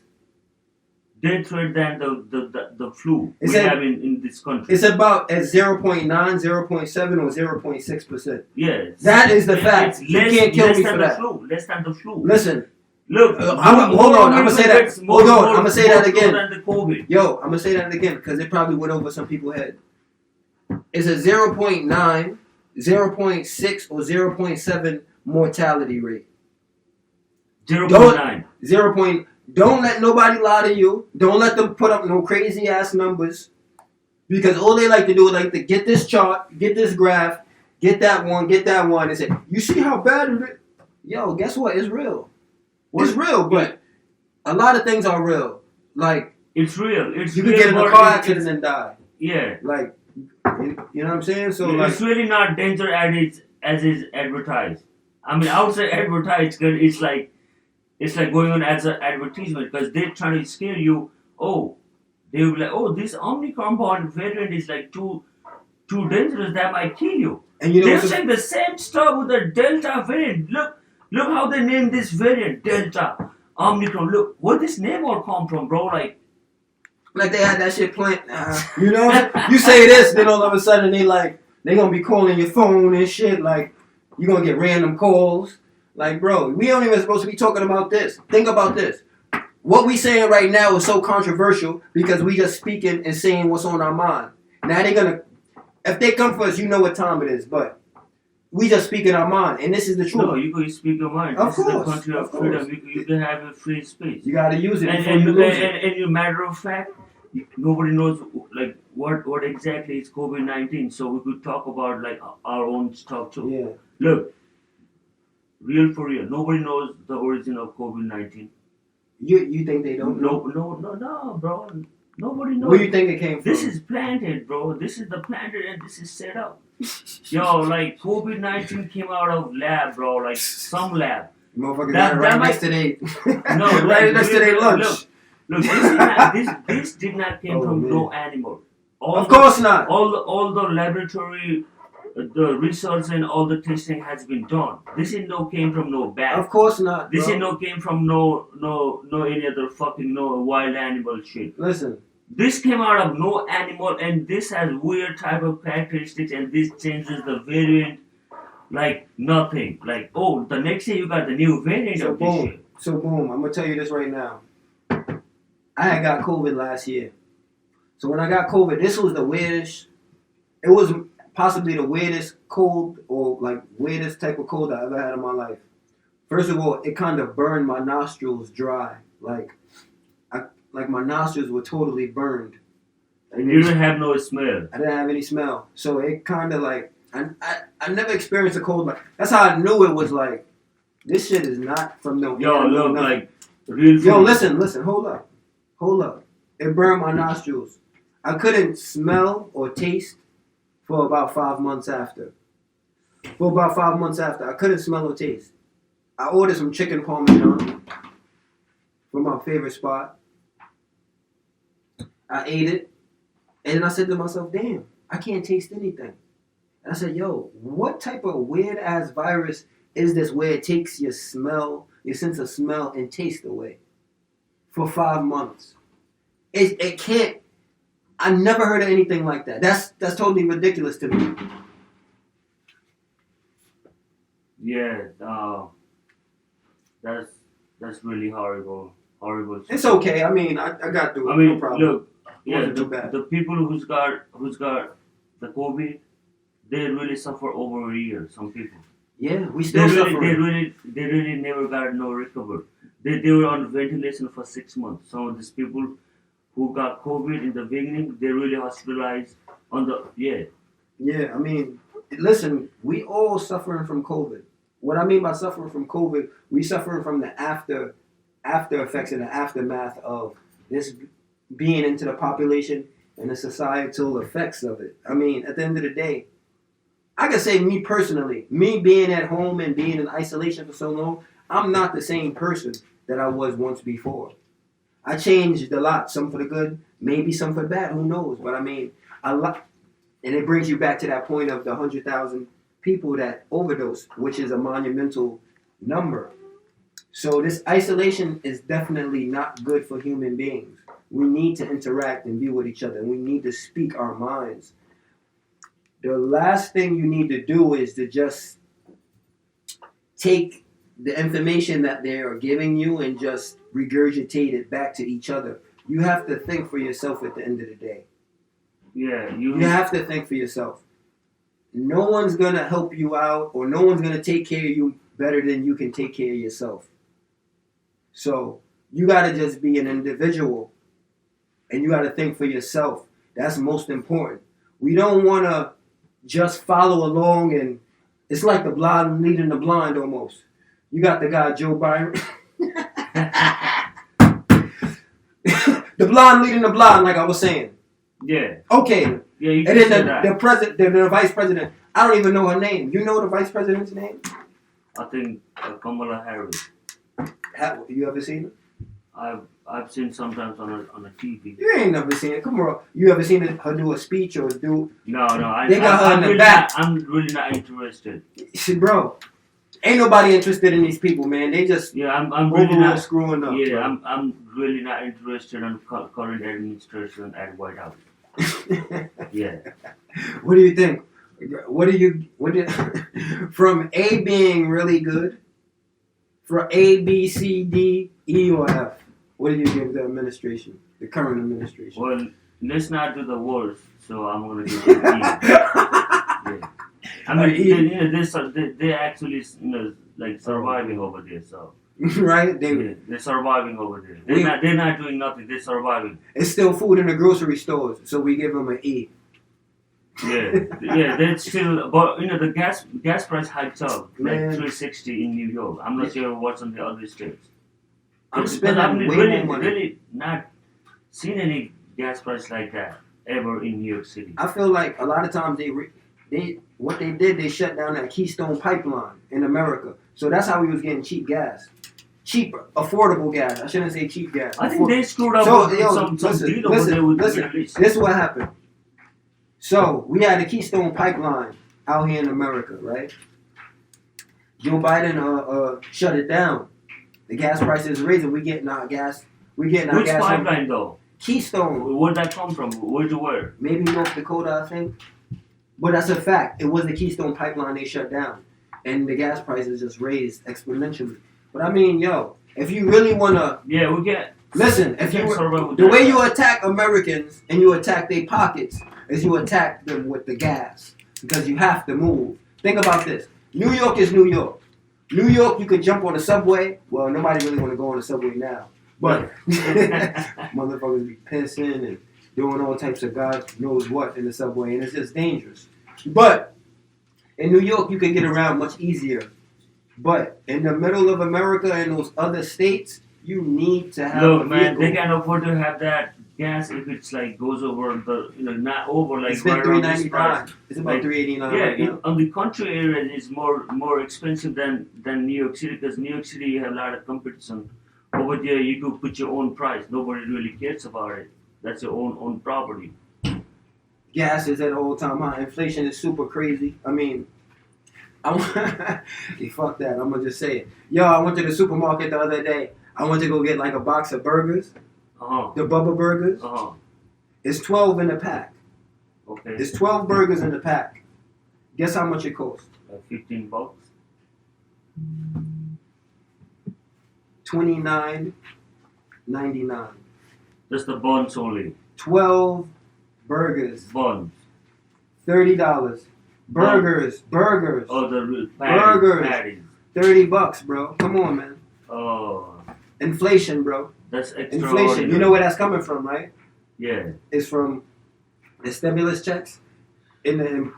death rate than the flu we have in this country. It's about at 0.9, 0.7, or 0.6%. Yes. That is the fact. You can't kill me for that. Less than the flu. Listen. Look, hold on. I'm going to say that. Hold on. I'm going to say that again. Yo, I'm going to say that again because it probably went over some people's head. It's a 0.9, 0.6, or 0.7 mortality rate. 0.9. Don't let nobody lie to you. Don't let them put up no crazy ass numbers. Because all they like to do is like to get this chart, get this graph, get that one, and say, you see how bad it is? Yo, guess what? It's real. It's real, but a lot of things are real. Like, it's real. You can get in a car accident and die. Yeah. Like, you know what I'm saying? So it's really not danger as is advertised. I mean, I would say advertised because it's like going on as an advertisement because they're trying to scare you. Oh, they will be like, oh, this Omicron variant is like too dangerous that might kill you. And you know they're saying the same stuff with the Delta variant. Look how they named this variant Delta, Omicron. Look, where this name all come from, bro? Like they had that shit planned. You know, you say this, then all of a sudden they gonna be calling your phone and shit. Like you gonna get random calls. Like, bro, we don't even supposed to be talking about this. Think about this. What we saying right now is so controversial because we just speaking and saying what's on our mind. Now if they come for us, you know what time it is, but we just speak in our mind, and this is the truth. No, you can speak your mind. This is the country of freedom. You can have a free speech. You gotta use it. And a matter of fact, nobody knows like what exactly is COVID-19, so we could talk about like our own stuff too. Yeah. Look. Real for real. Nobody knows the origin of COVID-19. You think they don't know? No, bro. Nobody knows. Where do you think it came from? This is planted, bro. This is the planted and this is set up. Yo, like COVID-19 came out of lab, bro. Like some lab. Motherfucker got it right next to their lunch. Look, this did not came from no animal. Of course not. All the laboratory. The research and all the testing has been done. This came from no bat. Of course not. This came from no any other fucking wild animal shit. Listen. This came out of no animal and this has weird type of characteristics and this changes the variant like nothing. Like the next day you got the new variant of this shit. So boom, I'm gonna tell you this right now. I had got COVID last year. So when I got COVID, this was the weirdest. It was possibly the weirdest cold or like weirdest type of cold I ever had in my life. First of all, it kind of burned my nostrils dry. Like my nostrils were totally burned. And you didn't have no smell. I didn't have any smell. So it kind of like, I never experienced a cold like, that's how I knew it was like, this shit is not from no. Yo, look, like, real. Yo, listen, hold up. It burned my nostrils. I couldn't smell or taste for about 5 months after. For about 5 months after, I couldn't smell or taste. I ordered some chicken parmesan from my favorite spot. I ate it, and then I said to myself, damn, I can't taste anything. And I said, yo, what type of weird ass virus is this where it takes your smell, your sense of smell and taste away for 5 months? It can't. I never heard of anything like that. That's totally ridiculous to me. Yeah, that's really horrible. Horrible. It's okay. I mean, I got through it. I mean, no problem. look, yeah, Wasn't too bad. the people who's got the COVID, they really suffer over a year. Some people. Yeah, we still suffering. They really never got no recovery. They were on ventilation for 6 months. Some of these people who got COVID in the beginning, they really hospitalized on the Yeah, I mean, listen, we all suffering from COVID. What I mean by suffering from COVID, we suffering from the after effects and the aftermath of this being into the population and the societal effects of it. I mean, at the end of the day, I can say me personally, me being at home and being in isolation for so long, I'm not the same person that I was once before. I changed a lot, some for the good, maybe some for the bad, who knows? But I mean, a lot, and it brings you back to that point of the 100,000 people that overdose, which is a monumental number. So this isolation is definitely not good for human beings. We need to interact and be with each other, and we need to speak our minds. The last thing you need to do is to just take the information that they are giving you and just regurgitate it back to each other. You have to think for yourself at the end of the day. Yeah, you have to think for yourself. No one's going to help you out, or no one's going to take care of you better than you can take care of yourself. So you got to just be an individual, and you got to think for yourself. That's most important. We don't want to just follow along, and it's like the blind leading the blind almost. You got the guy Joe Biden. The blind leading the blind, like I was saying. Yeah. Okay. Yeah, you and can then say the president, the vice president. I don't even know her name. You know the vice president's name? I think Kamala Harris. You ever seen her? I've seen sometimes on a TV. You ain't never seen it. Come on. You ever seen her do a speech or do? No. They got her in the back. I'm really not interested. Bro, ain't nobody interested in these people, man. They just I'm really not screwing up. Yeah, bro. I'm really not interested in current administration at White House. Yeah. What do you think? From A being really good, for A, B, C, D, E, or F, what do you give the administration, the current administration? Well, let's not do the worst, so I'm gonna give it E. Yeah. I mean, they actually, like surviving over there, so. Right? They're surviving over there. They're not doing nothing. They're surviving. It's still food in the grocery stores, so we give them an E. Yeah. They're still, but the gas price hikes up like $3.60 in New York. I'm not sure what's on the other states. I'm spending way more money. Really not seen any gas price like that ever in New York City. I feel like a lot of times they shut down that Keystone pipeline in America. So that's how we was getting cheap gas. Cheap, affordable gas. I shouldn't say cheap gas. I think they screwed up some deal over there with the Middle East. This is what happened. So we had the Keystone pipeline out here in America, right? Joe Biden shut it down. The gas prices raising. We getting our gas. Which pipeline though? Keystone. Where'd that come from? Where to where? Maybe North Dakota, I think. But that's a fact. It was the Keystone pipeline they shut down, and the gas prices just raised exponentially. But I mean, if you really wanna, we get. Listen, the way you attack Americans and you attack their pockets is you attack them with the gas, because you have to move. Think about this. New York is New York. New York, you could jump on the subway. Well, nobody really want to go on the subway now. But motherfuckers be pissing and doing all types of God knows what in the subway, and it's just dangerous. But in New York, you can get around much easier. But in the middle of America and those other states, you need to have Look, man, they can't afford to have that gas if it's like goes over the not over like It's been right around this $3.99. price. It's about Like, $3.89 Yeah, right now. on the country areas it's more expensive than New York City because New York City you have a lot of competition. Over there you could put your own price. Nobody really cares about it. That's your own property. Gas is at an all-time high. Inflation is super crazy. I mean, fuck that. I'm gonna just say it. Yo, I went to the supermarket the other day. I went to go get like a box of burgers, the Bubba burgers. It's 12 in a pack. Okay. It's 12 burgers in the pack. Guess how much it costs? $15. $29.99. Just the buns only. 12 burgers. Buns. $30. Burgers. Oh, the burgers. patties. $30, bro. Come on, man. Oh. Inflation, bro. That's extraordinary. Inflation. You know where that's coming from, right? Yeah. It's from the stimulus checks and the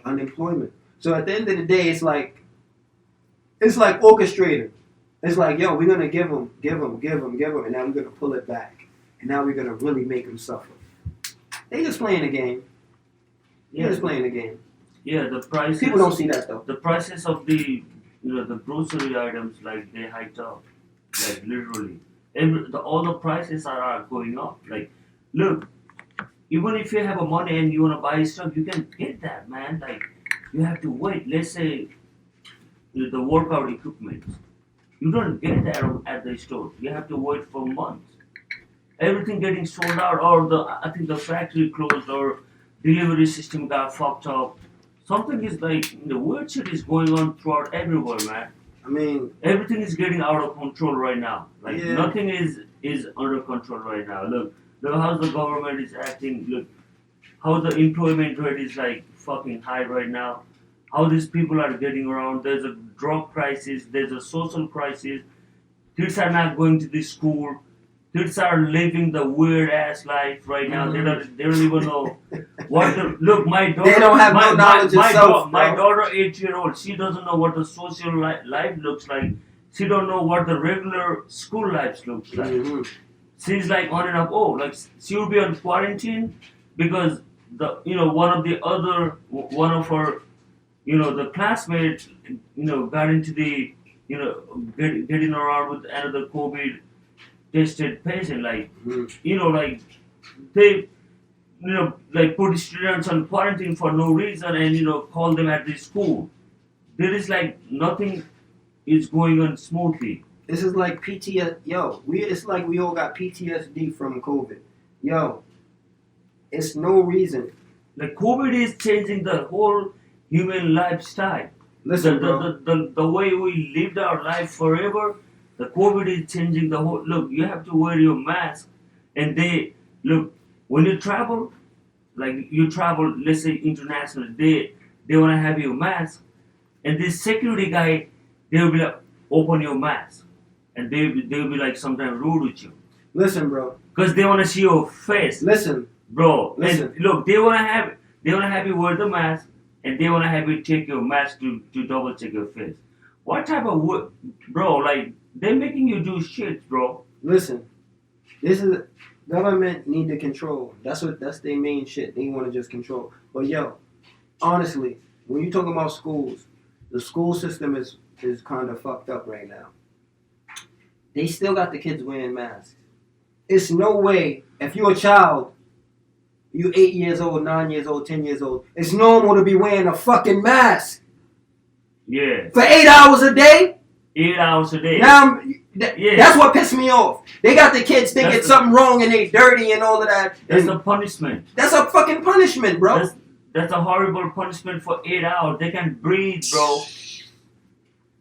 unemployment. So at the end of the day, it's like orchestrated. It's like, yo, we're gonna give them, and now we're gonna pull it back, and now we're gonna really make them suffer. They just playing the game. They're just playing the game. Yeah, the prices. People don't see that though. The prices of the the grocery items like they hiked up, like literally. All the prices are going up. Like, look, even if you have a money and you wanna buy stuff, you can get that, man. Like, you have to wait. Let's say the workout equipment. You don't get that at the store. You have to wait for months. Everything getting sold out, or I think the factory closed, or delivery system got fucked up. Something is like the weird shit is going on throughout everywhere, man. I mean, everything is getting out of control right now. Like yeah. Nothing is under control right now. Look how the government is acting. Look how the employment rate is like fucking high right now. How these people are getting around. There's a drug crisis. There's a social crisis. Kids are not going to the school. Kids are living the weird ass life right now. They don't even know what the look. My daughter. They don't have no knowledge of self. My daughter, 8-year-old. She doesn't know what the social life looks like. She don't know what the regular school life looks like. Mm-hmm. She's like on and up. Oh, like she will be on quarantine because one of her the classmates got into the getting around with another COVID tested patient, like like they like put students on quarantine for no reason and call them at the school. There is like nothing is going on smoothly. This is like PTSD. Yo, it's like we all got PTSD from COVID. Yo, it's no reason. Like COVID is changing the whole human lifestyle. Listen, bro. The way we lived our life forever, the COVID is changing the whole. Look, you have to wear your mask, and when you travel, let's say international, they want to have your mask, and this security guy, they will be like, open your mask, and they will be like sometimes rude with you. Listen, bro. Because they want to see your face. Listen, bro. Listen. And look, they want to have you wear the mask. And they want to have you take your mask to double check your face. What type of bro? Like they're making you do shit, bro. Listen, this is government need to control. That's their main shit. They want to just control. But yo, honestly, when you talk about schools, the school system is kind of fucked up right now. They still got the kids wearing masks. It's no way if you're a child. You 8 years old, 9 years old, 10 years old. It's normal to be wearing a fucking mask. Yeah. For 8 hours a day? 8 hours a day. Now, that's what pissed me off. They got the kids thinking something wrong and they dirty and all of that. That's a punishment. That's a fucking punishment, bro. That's a horrible punishment for 8 hours. They can breathe, bro.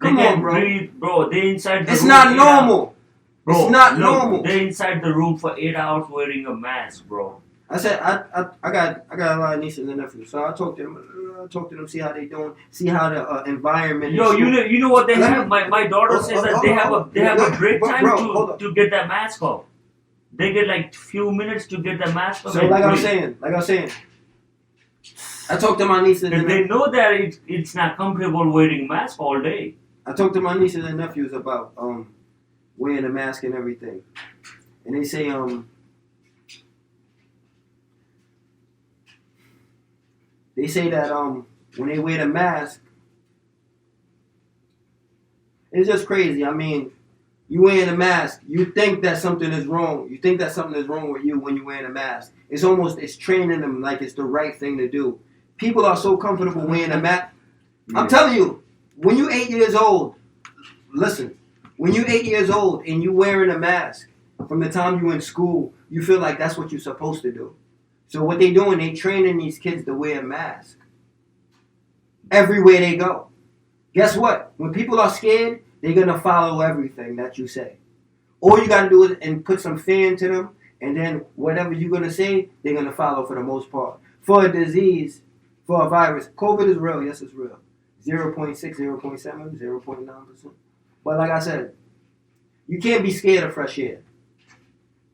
Come on, bro. Breathe, bro. They inside the room. It's not normal. Bro, it's not normal. They inside the room for 8 hours wearing a mask, bro. I said I got a lot of nieces and nephews, so I talk to them, see how they doing, see how the environment. Yo, you know what they have? My daughter says that they have a break time to get that mask off. They get like few minutes to get the mask off. So like I'm saying, I talk to my nieces. And they know that it's not comfortable wearing mask all day. I talk to my nieces and nephews about wearing a mask and everything. and they say that when they wear the mask, it's just crazy. I mean, you wearing a mask, you think that something is wrong. You think that something is wrong with you when you're wearing a mask. It's training them like it's the right thing to do. People are so comfortable wearing a mask. Yeah. I'm telling you, when you're 8 years old, listen, when you're 8 years old and you're wearing a mask, from the time you're in school, you feel like that's what you're supposed to do. So what they doing, they training these kids to wear a mask everywhere they go. Guess what? When people are scared, they're going to follow everything that you say. All you got to do is and put some fear into them, and then whatever you're going to say, they're going to follow for the most part. For a disease, for a virus, COVID is real. Yes, it's real. 0.6, 0.7, 0.9%. But like I said, you can't be scared of fresh air.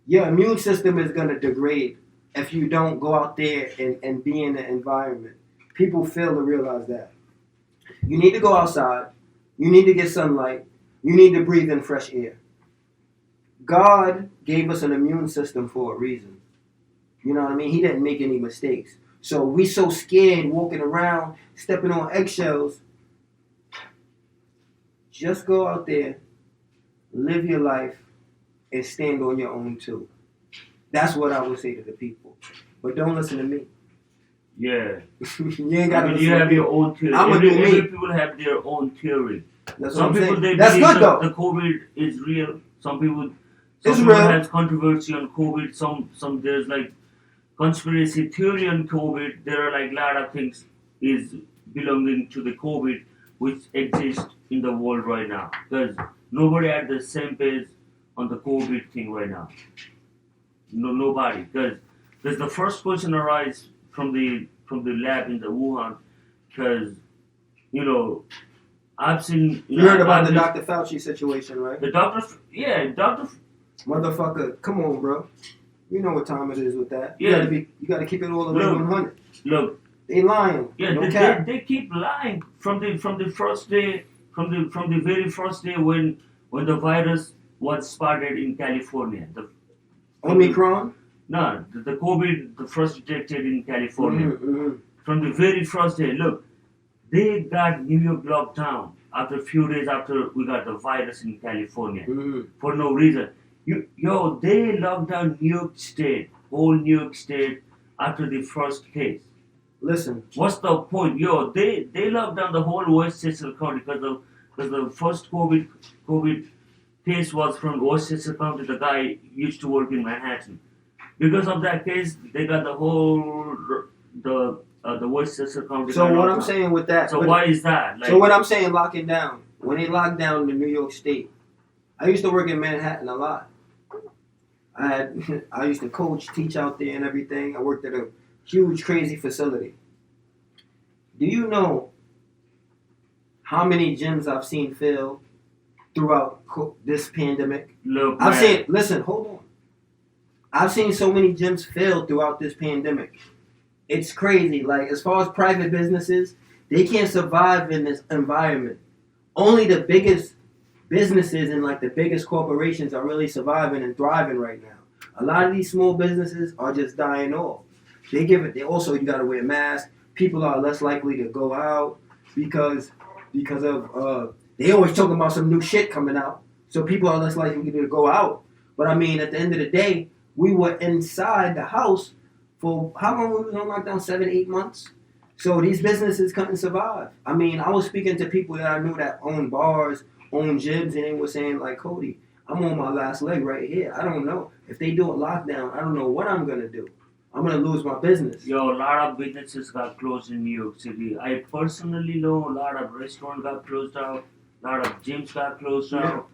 Your immune system is going to degrade if you don't go out there and be in the environment. People fail to realize that. You need to go outside. You need to get sunlight. You need to breathe in fresh air. God gave us an immune system for a reason. You know what I mean? He didn't make any mistakes. So we so scared walking around, stepping on eggshells. Just go out there, live your life, and stand on your own too. That's what I would say to the people. But don't listen to me. Yeah. You ain't got to listen you have to me. your own theory. Every people have their own theory. That's some what I'm people saying. They That's believe good though. The COVID is real. Some people real. have controversy on COVID. Some there's like conspiracy theory on COVID. There are like a lot of things is belonging to the COVID which exist in the world right now. Because nobody at the same page on the COVID thing right now. No, nobody. Because the first question arises from the lab in the Wuhan. Because I've seen. You heard about the Dr. Fauci situation, right? The doctor. Motherfucker, come on, bro. You know what time it is with that. Yeah. You gotta keep it all the way 100. Look. They lying. Yeah, no cap. They keep lying from the first day, from the very first day when the virus was spotted in California. Omicron? No, the COVID the first detected in California. Mm-hmm. From the very first day, look, they got New York locked down after a few days after we got the virus in California for no reason. They locked down New York State, whole New York State after the first case. Listen. What's the point? They locked down the whole Westchester County because the first COVID case was from Westchester County. The guy used to work in Manhattan. Because of that case, they got the whole the Westchester County. So what I'm saying with that. So why is that? So what I'm saying, locking down. When they locked down the New York State, I used to work in Manhattan a lot. I used to coach, teach out there and everything. I worked at a huge, crazy facility. Do you know how many gyms I've seen fill throughout this pandemic? Look, listen, hold on. I've seen so many gyms fill throughout this pandemic. It's crazy. Like, as far as private businesses, they can't survive in this environment. Only the biggest businesses and like the biggest corporations are really surviving and thriving right now. A lot of these small businesses are just dying off. You gotta wear masks. People are less likely to go out because of they always talking about some new shit coming out. So people are less likely to go out. But I mean, at the end of the day, we were inside the house for how long we was on lockdown? 7-8 months. So these businesses couldn't survive. I mean, I was speaking to people that I knew that own bars, own gyms, and they were saying like, Codie, I'm on my last leg right here. I don't know. If they do a lockdown, I don't know what I'm gonna do. I'm gonna lose my business. A lot of businesses got closed in New York City. I personally know a lot of restaurants got closed out, a lot of gyms got closed out,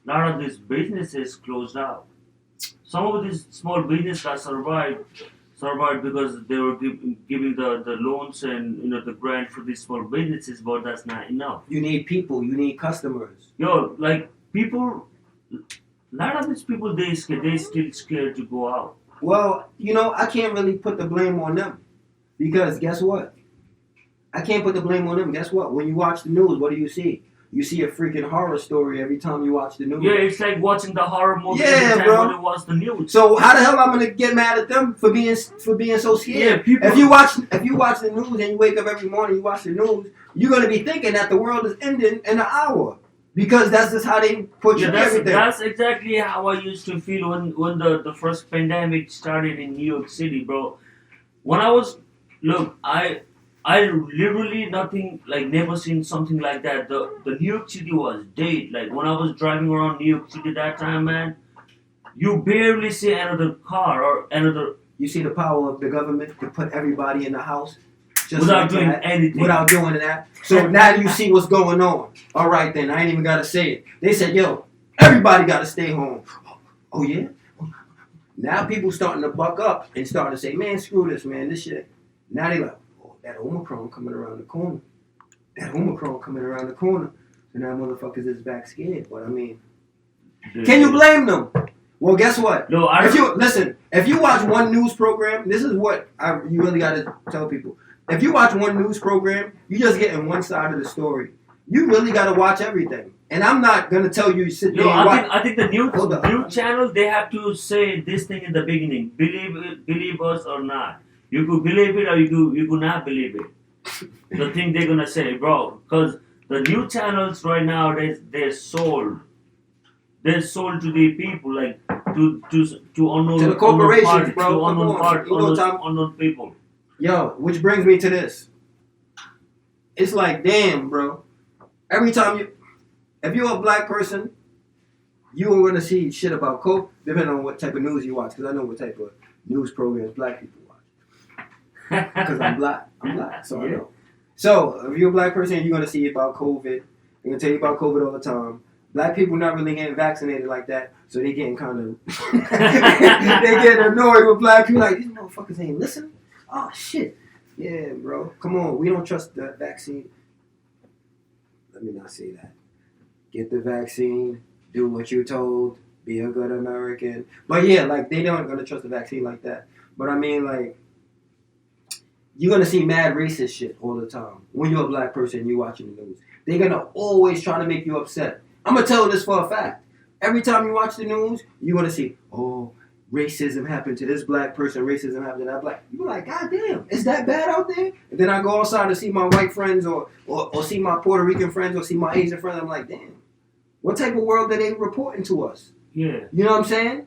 a lot of these businesses closed out. Some of these small businesses got survived because they were giving the loans and the grant for these small businesses, but that's not enough. You need people. You need customers. Like people, a lot of these people they still scared to go out. Well, I can't really put the blame on them because guess what? I can't put the blame on them. Guess what? When you watch the news, what do you see? you see a freaking horror story every time you watch the news. Yeah, it's like watching the horror movie Yeah, every time bro. when you watch the news. So how the hell I'm gonna get mad at them for being so scared? Yeah, people. If you watch the news and you wake up every morning, you watch the news, you're gonna be thinking that the world is ending in an hour because that's just how they portray everything. That's exactly how I used to feel when the first pandemic started in New York City, bro. When I was I literally never seen something like that. The New York City was dead. Like when I was driving around New York City that time, man, you barely see another car or another. You see the power of the government to put everybody in the house just Without like doing that, anything. Without doing that. So now you see what's going on. All right, then I ain't even gotta say it. They said, "Yo, everybody gotta stay home." Oh yeah. Now people starting to buck up and starting to say, "Man, screw this, man. This shit." Now they like, "Oh, that Omicron coming around the corner. That Omicron coming around the corner." So now motherfuckers is back scared. But I mean, can you blame them? Well, guess what? No, if you watch one news program, this is what you really got to tell people. If you watch one news program, you just getting one side of the story. You really got to watch everything. And I'm not gonna tell you sit there and watch. I think the news channel, they have to say this thing in the beginning. Believe us or not. You could believe it or you could not believe it. The thing they're gonna say, bro, because the news channels right now they're sold. They're sold to the people, like to unknown, to the corporations, unknown parties, bro. to unknown Come on. unknown people. Yo, which brings me to this. It's like, damn, bro. Every time if you're a black person, you are gonna see shit about COVID, depending on what type of news you watch. Because I know what type of news programs black people watch. Because I'm black, so I know. So if you're a black person, you're gonna see about COVID. They're gonna tell you about COVID all the time. Black people not really getting vaccinated like that, so they getting kind of they getting annoyed with black people. Like, these motherfuckers ain't listening. Oh shit, yeah, bro. Come on, we don't trust the vaccine. Let me not say that. Get the vaccine. Do what you're told. Be a good American. But yeah, like they don't gonna trust the vaccine like that. But I mean, like, you're gonna see mad racist shit all the time when you're a black person and you're watching the news. They're gonna always try to make you upset. I'm gonna tell you this for a fact. Every time you watch the news, you're gonna see, oh, racism happened to this black person, racism happened to that black. You're like, God damn, is that bad out there? And then I go outside to see my white friends or see my Puerto Rican friends or see my Asian friends. I'm like, damn, what type of world are they reporting to us? Yeah. You know what I'm saying?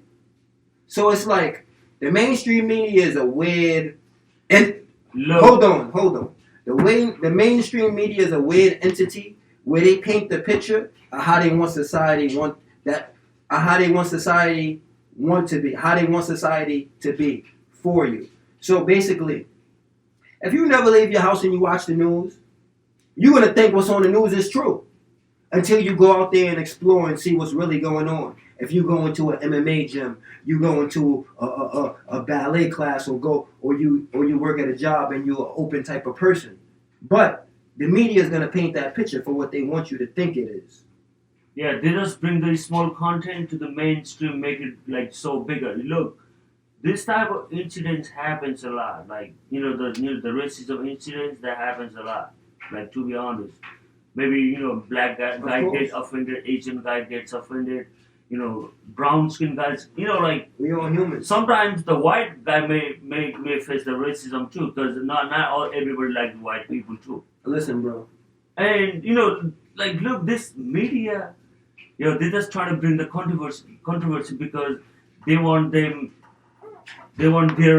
So it's like the mainstream media is a weird and hold on. The mainstream media is a weird entity where they paint the picture of how they want society to be for you. So basically, if you never leave your house and you watch the news, you're gonna think what's on the news is true until you go out there and explore and see what's really going on. If you go into an MMA gym, you go into a ballet class, or you work at a job and you're an open type of person. But the media is gonna paint that picture for what they want you to think it is. Yeah, they just bring the small content to the mainstream, make it like so bigger. Look, this type of incidents happens a lot. Like the racism incidents, that happens a lot. Like, to be honest, maybe black guy gets offended, Asian guy gets offended, brown skin guys. Like, we all humans. Sometimes the white guy may face the racism too, because not everybody likes white people too. Listen, bro. And like, look, this media, they just try to bring the controversy because they want their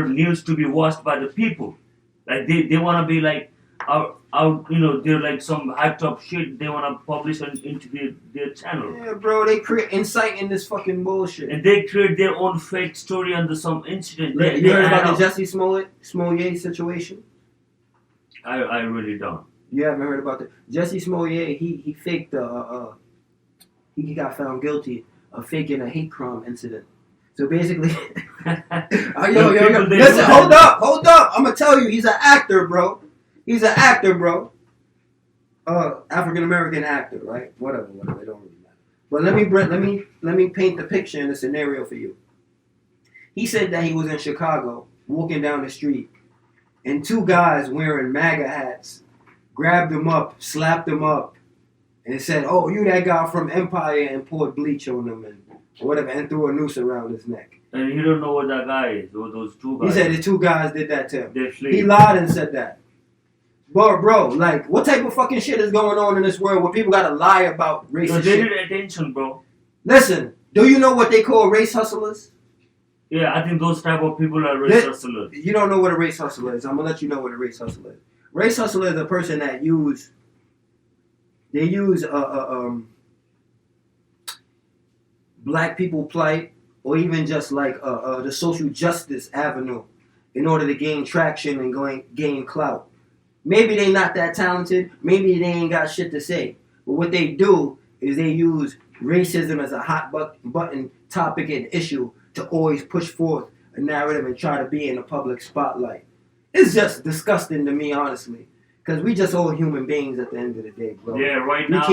news to be watched by the people. Like, they want to be like they're like some hyped up shit they want to publish into their channel. Yeah, bro, they create inciting this fucking bullshit. And they create their own fake story under some incident. You heard about the Jussie Smollett situation? I really don't. You haven't heard about that? Jussie Smollett, he faked he got found guilty of faking a hate crime incident. So basically, listen, hold up. I'm gonna tell you, he's an actor, bro. African American actor, right? Whatever, it don't really matter. But let me paint the picture in the scenario for you. He said that he was in Chicago, walking down the street, and two guys wearing MAGA hats grabbed him up, slapped him up, and it said, "Oh, you that guy from Empire," and poured bleach on him and whatever, and threw a noose around his neck. And you don't know what that guy is, or those two guys. He said the two guys did that to him. They flee. He lied and said that. Bro, like, what type of fucking shit is going on in this world where people gotta lie about racist No, they shit? need attention, bro. Listen, do you know what they call race hustlers? Yeah, I think those type of people are race hustlers. You don't know what a race hustler is. I'm gonna let you know what a race hustler is. Race hustler is a person that use black people plight, or even just like the social justice avenue in order to gain traction and gain clout. Maybe they not that talented. Maybe they ain't got shit to say. But what they do is they use racism as a hot button topic and issue to always push forth a narrative and try to be in the public spotlight. It's just disgusting to me, honestly, because we just all human beings at the end of the day, bro. Yeah, right now.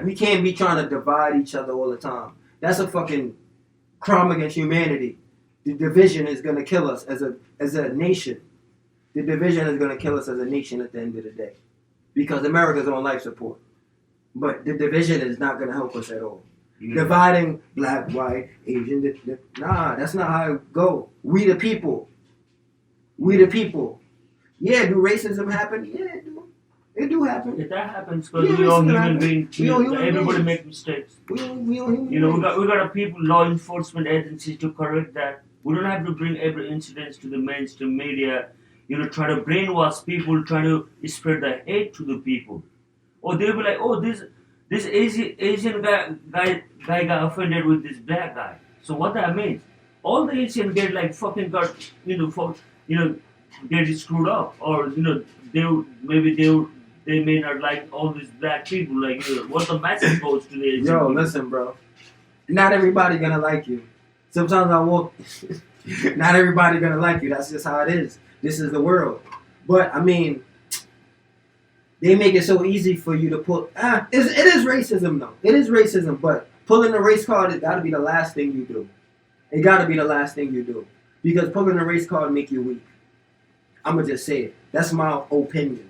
We can't be trying to divide each other all the time. That's a fucking crime against humanity. The division is gonna kill us as a nation. The division is gonna kill us as a nation at the end of the day, because America's on life support. But the division is not gonna help us at all. Yeah. Dividing black, white, Asian, nah, that's not how it go. We the people. Yeah, do racism happen? Yeah, it do happen. If that happens, because we all human beings. Everybody makes mistakes. We all human beings. You know, we got a people, law enforcement agencies to correct that. We don't have to bring every incident to the mainstream media. You know, try to brainwash people, try to spread the hate to the people. Or they'll be like, oh, this Asian guy got offended with this black guy. So what that means? All the Asian get like fucking got get screwed up, or they may not like all these black people. Like, what the message goes to the Asian people. Listen, bro. Not everybody gonna like you. Sometimes I walk. Not everybody gonna like you. That's just how it is. This is the world. But I mean, they make it so easy for you to pull. It is racism though. It is racism, but pulling the race card has got to be the last thing you do. It got to be the last thing you do, because pulling the race card make you weak. I'm gonna just say it. That's my opinion.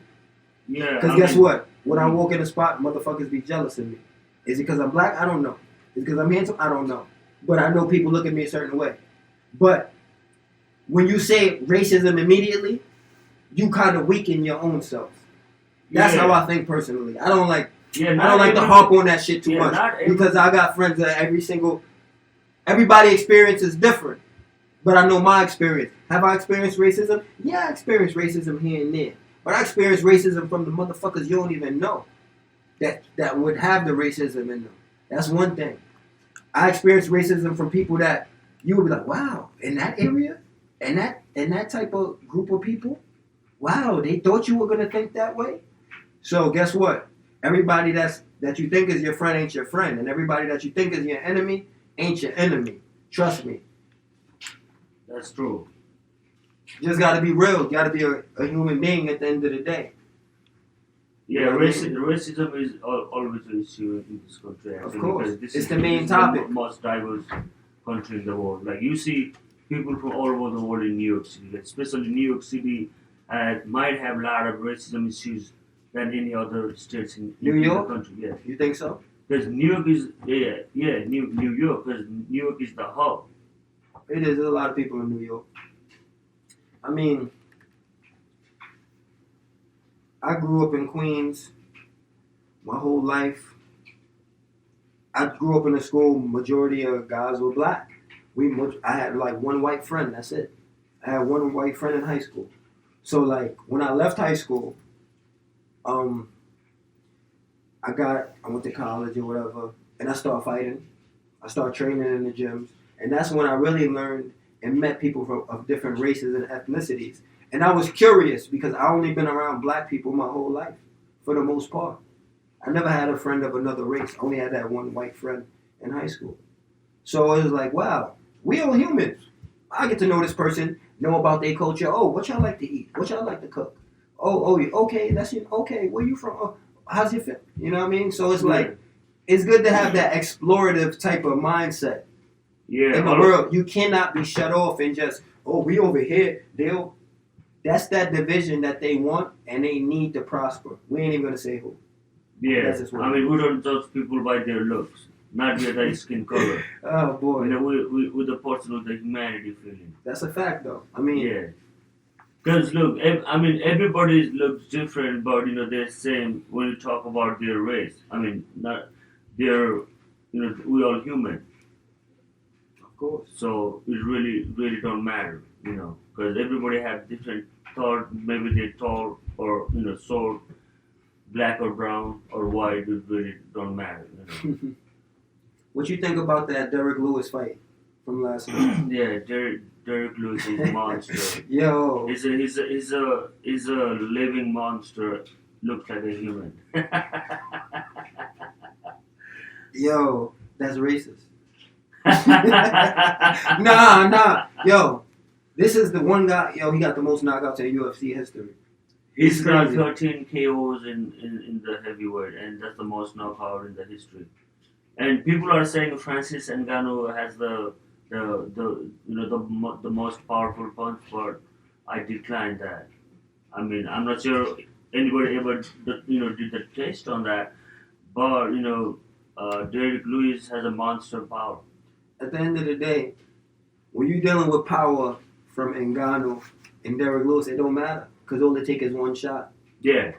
Yeah. Because guess what? When I walk in a spot, motherfuckers be jealous of me. Is it because I'm black? I don't know. Is it because I'm handsome? I don't know. But I know people look at me a certain way. But when you say racism immediately, you kind of weaken your own self. That's how I think personally. I don't like to harp on that shit too much, because I got friends that everybody experience is different. But I know my experience. Have I experienced racism? Yeah, I experienced racism here and there. But I experienced racism from the motherfuckers you don't even know that would have the racism in them. That's one thing. I experienced racism from people that you would be like, wow, in that area, and that type of group of people, wow, they thought you were gonna think that way. So guess what? Everybody that you think is your friend ain't your friend, and everybody that you think is your enemy ain't your enemy. Trust me. That's true. You just gotta be real. You gotta be a human being at the end of the day. Yeah, racism is always an issue in this country. Of course, This the main topic. The most diverse country in the world. Like, you see people from all over the world in New York City, especially New York City, might have a lot of racism issues than any other states in New York? the country. Yeah. You think so? Because New York is New York, because New York is the hub. It is. There's a lot of people in New York. I mean, I grew up in Queens my whole life. I grew up in a school, majority of guys were black. I had like one white friend, that's it. I had one white friend in high school. So like when I left high school, I went to college or whatever, and I started fighting. I started training in the gyms. And that's when I really learned and met people of different races and ethnicities. And I was curious because I only been around black people my whole life, for the most part. I never had a friend of another race. I only had that one white friend in high school. So it was like, wow, we all humans. I get to know this person, know about their culture. Oh, what y'all like to eat? What y'all like to cook? Oh, okay, okay, where you from? Oh, how's your fit? You know what I mean? So it's like, it's good to have that explorative type of mindset. Yeah, in the world, you cannot be shut off and just, we over here. That's that division that they want, and they need to prosper. We ain't even gonna say who. Yeah, That's just what I it mean, is. we don't judge people by their looks, not their skin color. Oh boy, You know, we with the person with the humanity feeling. that's a fact though. I mean, Yeah, because look, I mean, everybody looks different, but you know, they're same when you talk about their race. I mean, not their, you know, we all human, of course. so it really don't matter, you know, because everybody have different thought. Maybe they're tall or you know, short, black or brown or white. It really don't matter, you know. What you think about that Derek Lewis fight from last week? Yeah, Derek Lewis is a monster. Yo, He's a living monster. Looks like a human. yo, that's racist. Nah. Yo, this is the one guy. Yo, he got the most knockouts in UFC history. He's got crazy. 13 KOs in the heavyweight, and that's the most knockout in the history. And people are saying Francis Ngannou has the you know the most powerful punch, but I decline that. I mean, I'm not sure anybody ever you know did the test on that, but you know, Derek Lewis has a monster power. At the end of the day, when you're dealing with power from Ngannou and Derek Lewis, it don't matter because all they take is one shot. Yeah.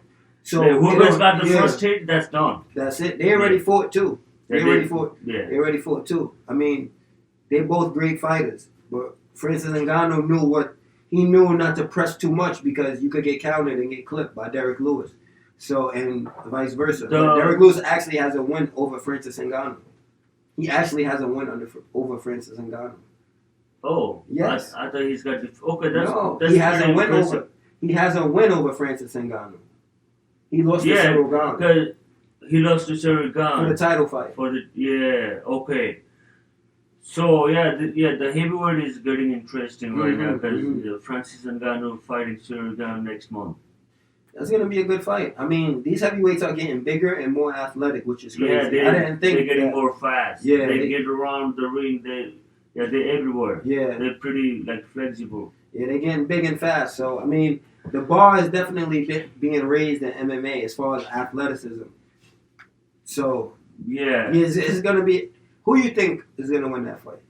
So Yeah, whoever's got the yeah, first hit, that's done. that's it. They already fought too. They already fought. Yeah. They already fought too. I mean, they're both great fighters, but Francis Ngannou knew not to press too much because you could get countered and get clipped by Derek Lewis. So and vice versa. But Derek Lewis actually has a win over Francis Ngannou. He actually has a win over Francis Ngannou. Oh, Yes. I thought he's got. Okay, that's No, that's he has a pretty win impressive. over. He has a win over Francis Ngannou. He lost to Yeah, Cyril Gane because he lost to Sherpa for the title fight. Okay. So the heavyweight is getting interesting right now because Francis Ngannou fighting Sherpa Gane next month. That's gonna be a good fight. I mean, these heavyweights are getting bigger and more athletic, which is crazy. Yeah, I didn't think they're getting that, more fast. Yeah, they get around the ring. They're everywhere. Yeah, They're pretty like flexible. yeah, they're getting big and fast. So I mean, the bar is definitely being raised in MMA as far as athleticism. So Yeah. it's gonna be. Who you think is gonna win that fight?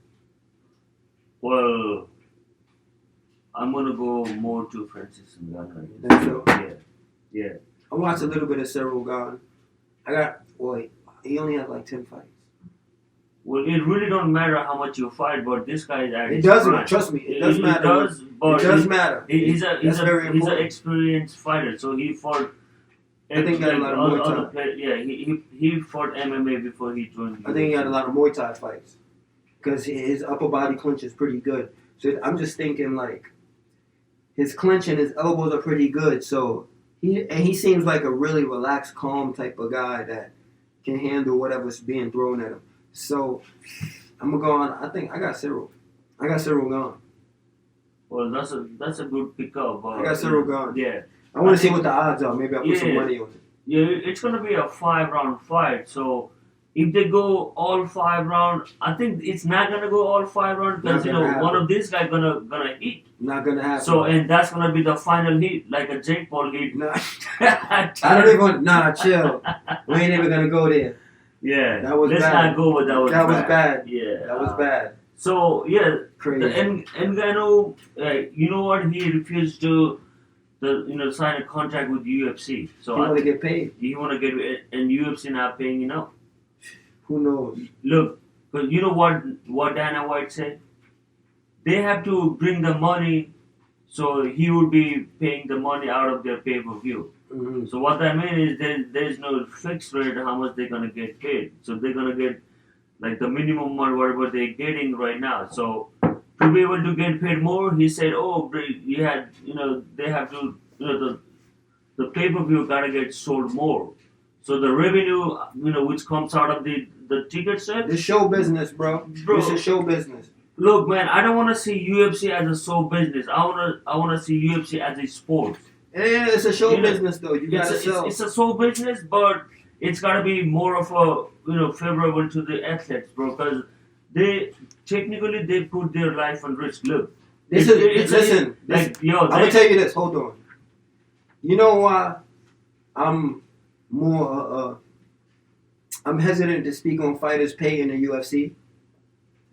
Well, I'm gonna go more to Francis Ngannou. That's so. Yeah. I watched a little bit of Cyril Gane. He only had like 10 fights. Well, it really don't matter how much you fight, but this guy is at It his doesn't. prime. Trust me, it does matter. It does, but It does matter. He's very an important. experienced fighter, so he fought. I think he got a lot of Muay Thai. He fought MMA before he joined. I think he had a lot of Muay Thai fights because his upper body clinch is pretty good. So I'm just thinking like his clinch and his elbows are pretty good. So he seems like a really relaxed, calm type of guy that can handle whatever's being thrown at him. So I'm gonna go on. I think I got Cyril. I got Cyril Gane. Well, that's a good pickup. I got Cyril Gane. Yeah. I want to see what the odds are. Maybe I'll put some money on it. Yeah, it's gonna be a 5-round fight. So if they go all 5 rounds, I think it's not gonna go all 5 rounds because one of these guys gonna hit. Not gonna happen. So and that's gonna be the final hit, like a Jake Paul hit. Nah. I don't even. Nah, chill. We ain't even gonna go there. Yeah, that was let's bad. not go with that. Was bad. Yeah, that was bad. So yeah, crazy. Ngannou, you know what? He refused to, sign a contract with UFC. So he want to get paid. He want to get, and UFC not paying enough. Who knows? Look, because you know what Dana White said? They have to bring the money, so he would be paying the money out of their pay-per-view. Mm-hmm. So what that means is there's no fixed rate how much they're gonna get paid. So they're gonna get like the minimum or whatever they're getting right now. So to be able to get paid more, he said, they have to, the pay-per-view gotta get sold more. So the revenue, which comes out of the ticket sale. It's show business, bro. It's a show business. Look, man, I don't want to see UFC as a show business. I wanna see UFC as a sport. Yeah, it's a show business though. You gotta sell. It's a show business, but it's gotta be more of a favorable to the athletes, bro, because they put their life on risk. Look, listen. I'm gonna tell you this. Hold on. You know why I'm more. I'm hesitant to speak on fighters' pay in the UFC.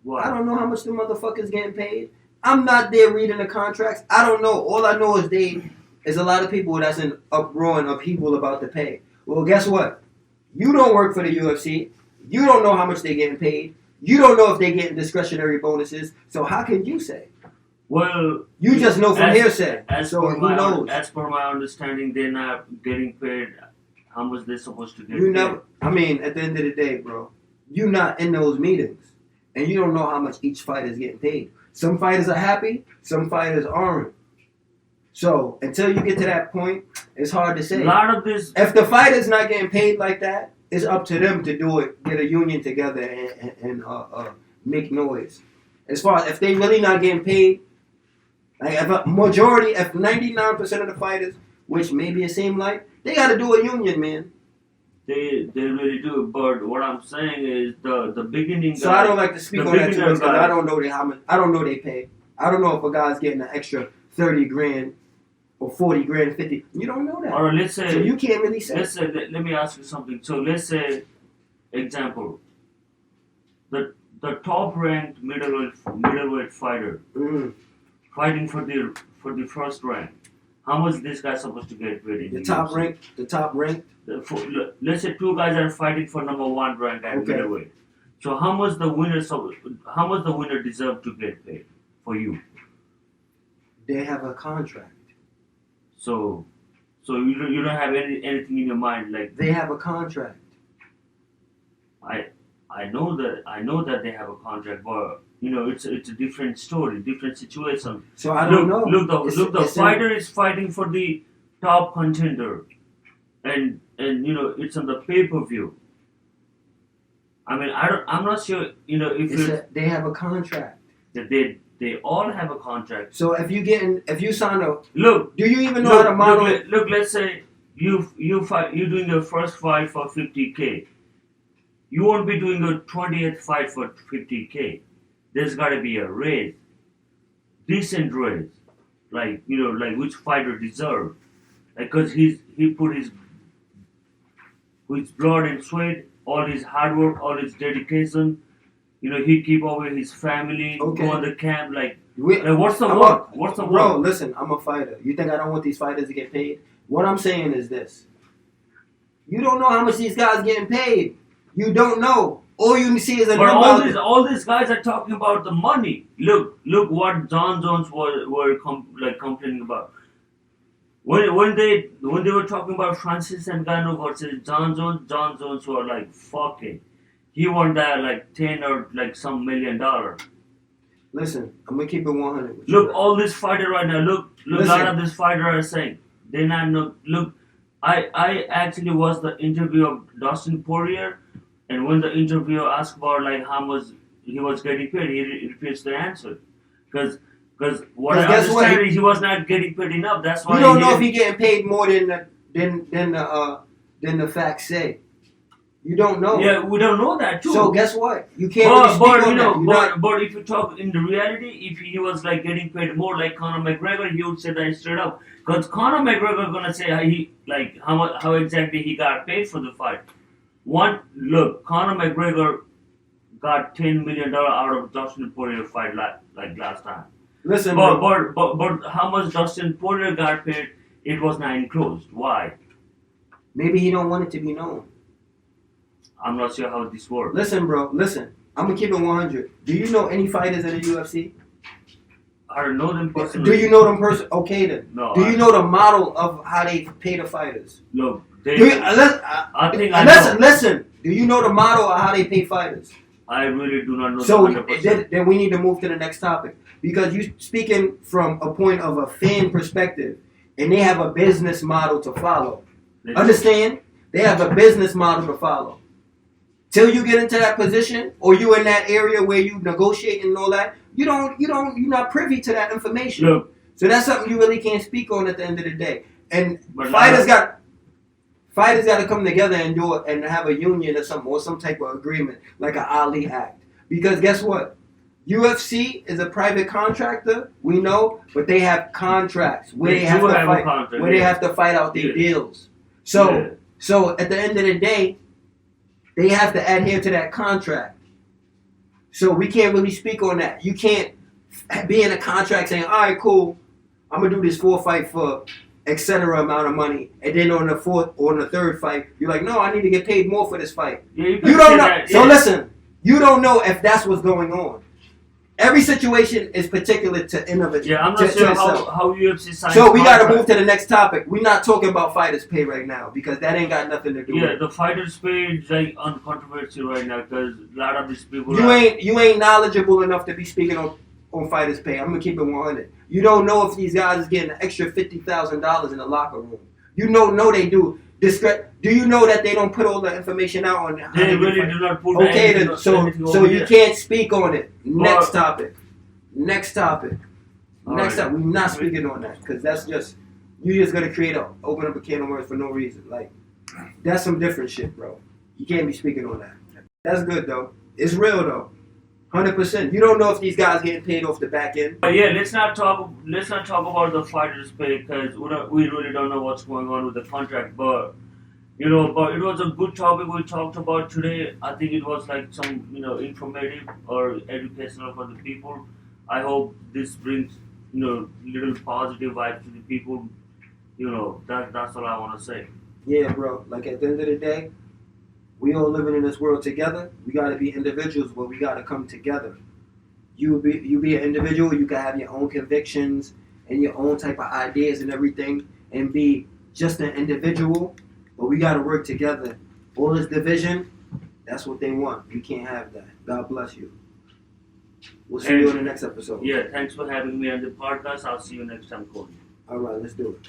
Why? I don't know how much the motherfuckers getting paid. I'm not there reading the contracts. I don't know. All I know is a lot of people that's in uproar and upheaval about the pay. Well, guess what? You don't work for the UFC. You don't know how much they're getting paid. You don't know if they're getting discretionary bonuses. So how can you say? Well, You just know from hearsay. As So per who knows? as per my understanding, they're not getting paid how much they're supposed to get You paid. never. I mean, at the end of the day, bro, you're not in those meetings, and you don't know how much each fighter is getting paid. Some fighters are happy. Some fighters aren't. So until you get to that point, it's hard to say. A lot of this. If the fighter's not getting paid like that, it's up to them to do it. Get a union together and make noise. As far as if they really not getting paid, like if a majority, if 99% of the fighters, which maybe it seemed like, they got to do a union, man. They really do. But what I'm saying is the beginning. So I don't like to speak on that too much because guys- I don't know how much. I don't know they pay. I don't know if a guy's getting an extra 30 grand or 40 grand, 50. You don't know that. Or let's say. So you can't really say. Let's say. Let me ask you something. So let's say, example. The top ranked middleweight fighter fighting for the first rank. How much this guy supposed to get paid in The top UFC? ranked. Let's say two guys are fighting for number one rank at Okay. middleweight. So how much the winner deserve to get paid for you? They have a contract. So you don't have anything in your mind like They have a contract. I know that they have a contract, but it's a different story, different situation. So I don't know. Look, the fighter is fighting for the top contender, and it's on the pay-per-view. I mean, I'm not sure, if they have a contract. that they all have a contract. So if you sign a Look, do you even know how to model? Look, let's say you're doing your first fight for 50K. You won't be doing your 20th fight for 50K. There's got to be a raise, decent raise, like which fighter deserves, like because he put his blood and sweat, all his hard work, all his dedication. He keep over his family, Okay. go on the camp. What's the work? What's the Bro, work? listen, I'm a fighter. You think I don't want these fighters to get paid? What I'm saying is this. You don't know how much these guys getting paid. You don't know. All you see is a But number. all these guys are talking about the money. Look what John Jones were complaining about. When they were talking about Francis Ngannou versus John Jones were like, fuck it. He won that like 10 or like some $1 million. Listen, I'm gonna keep it 100 with Look, you. all this fighter right now. Look, a lot of this fighter are saying they not know. Look, I actually watched the interview of Dustin Poirier, and when the interviewer asked about like how much he was getting paid, he repeats the answer, because what I guess what? understand is he was not getting paid enough. That's why You don't know if he getting paid more than the facts say. You don't know. Yeah, we don't know that too. So guess what? You can't really speak on that. But if you talk in the reality, if he was like getting paid more like Conor McGregor, he would say that straight up. Because Conor McGregor gonna say how exactly he got paid for the fight. Conor McGregor got $10 million out of Dustin Poirier fight like last time. Listen, but how much Dustin Poirier got paid, it was not enclosed. Why? maybe he don't want it to be known. I'm not sure how this works. Listen, bro. Listen. I'm gonna keep it 100. Do you know any fighters in the UFC? I don't know them personally. Do you know them person? Okay then. No. Do you know the model of how they pay the fighters? Look, Listen. Do you know the model of how they pay fighters? I really do not know. So 100%. then we need to move to the next topic because you're speaking from a point of a fan perspective, and they have a business model to follow. Understand? They have a business model to follow. Till you get into that position, or you in that area where you negotiate and all that, you're not privy to that information. Look, so that's something you really can't speak on at the end of the day. And But fighters got to come together and do it and have a union or some type of agreement, like an Ali Act. Because guess what? UFC is a private contractor, we know, but they have contracts where they have to fight out their deals. So So at the end of the day, they have to adhere to that contract. So we can't really speak on that. You can't be in a contract saying, all right, cool, I'm gonna do this 4 fight for etc. amount of money, and then on the fourth or on the third fight, you're like, no, I need to get paid more for this fight. Yeah, You don't know. that, So yeah. listen, you don't know if that's what's going on. Every situation is particular to individual. Yeah, I'm not sure how UFC signs. So we got to move to the next topic. We're not talking about fighters' pay right now because that ain't got nothing to do with Yeah, it. the fighters' pay is like uncontroversial right now because a lot of these people. You ain't knowledgeable enough to be speaking on fighters' pay. I'm gonna keep it 100. You don't know if these guys is getting an extra $50,000 in the locker room. You know they do. Do you know that they don't put all the information out on how They really do not put. Okay, then so you can't speak on it. Next topic. Next topic. Next topic. We're not speaking on that because that's just you just gonna open up a can of worms for no reason. Like that's some different shit, bro. You can't be speaking on that. That's good though. It's real though. 100%. You don't know if these guys getting paid off the back end. Yeah, let's not talk about the fighters' pay because we really don't know what's going on with the contract. But it was a good topic we talked about today. I think it was like some informative or educational for the people. I hope this brings little positive vibes to the people. That's all I want to say. Yeah, bro. Like at the end of the day, we all living in this world together. We got to be individuals, but we got to come together. You be an individual. You can have your own convictions and your own type of ideas and everything, and be just an individual. But we got to work together. All this division, that's what they want. We can't have that. God bless you. We'll see you on the next episode. Yeah, thanks for having me on the podcast. I'll see you next time, Codie. All right, let's do it.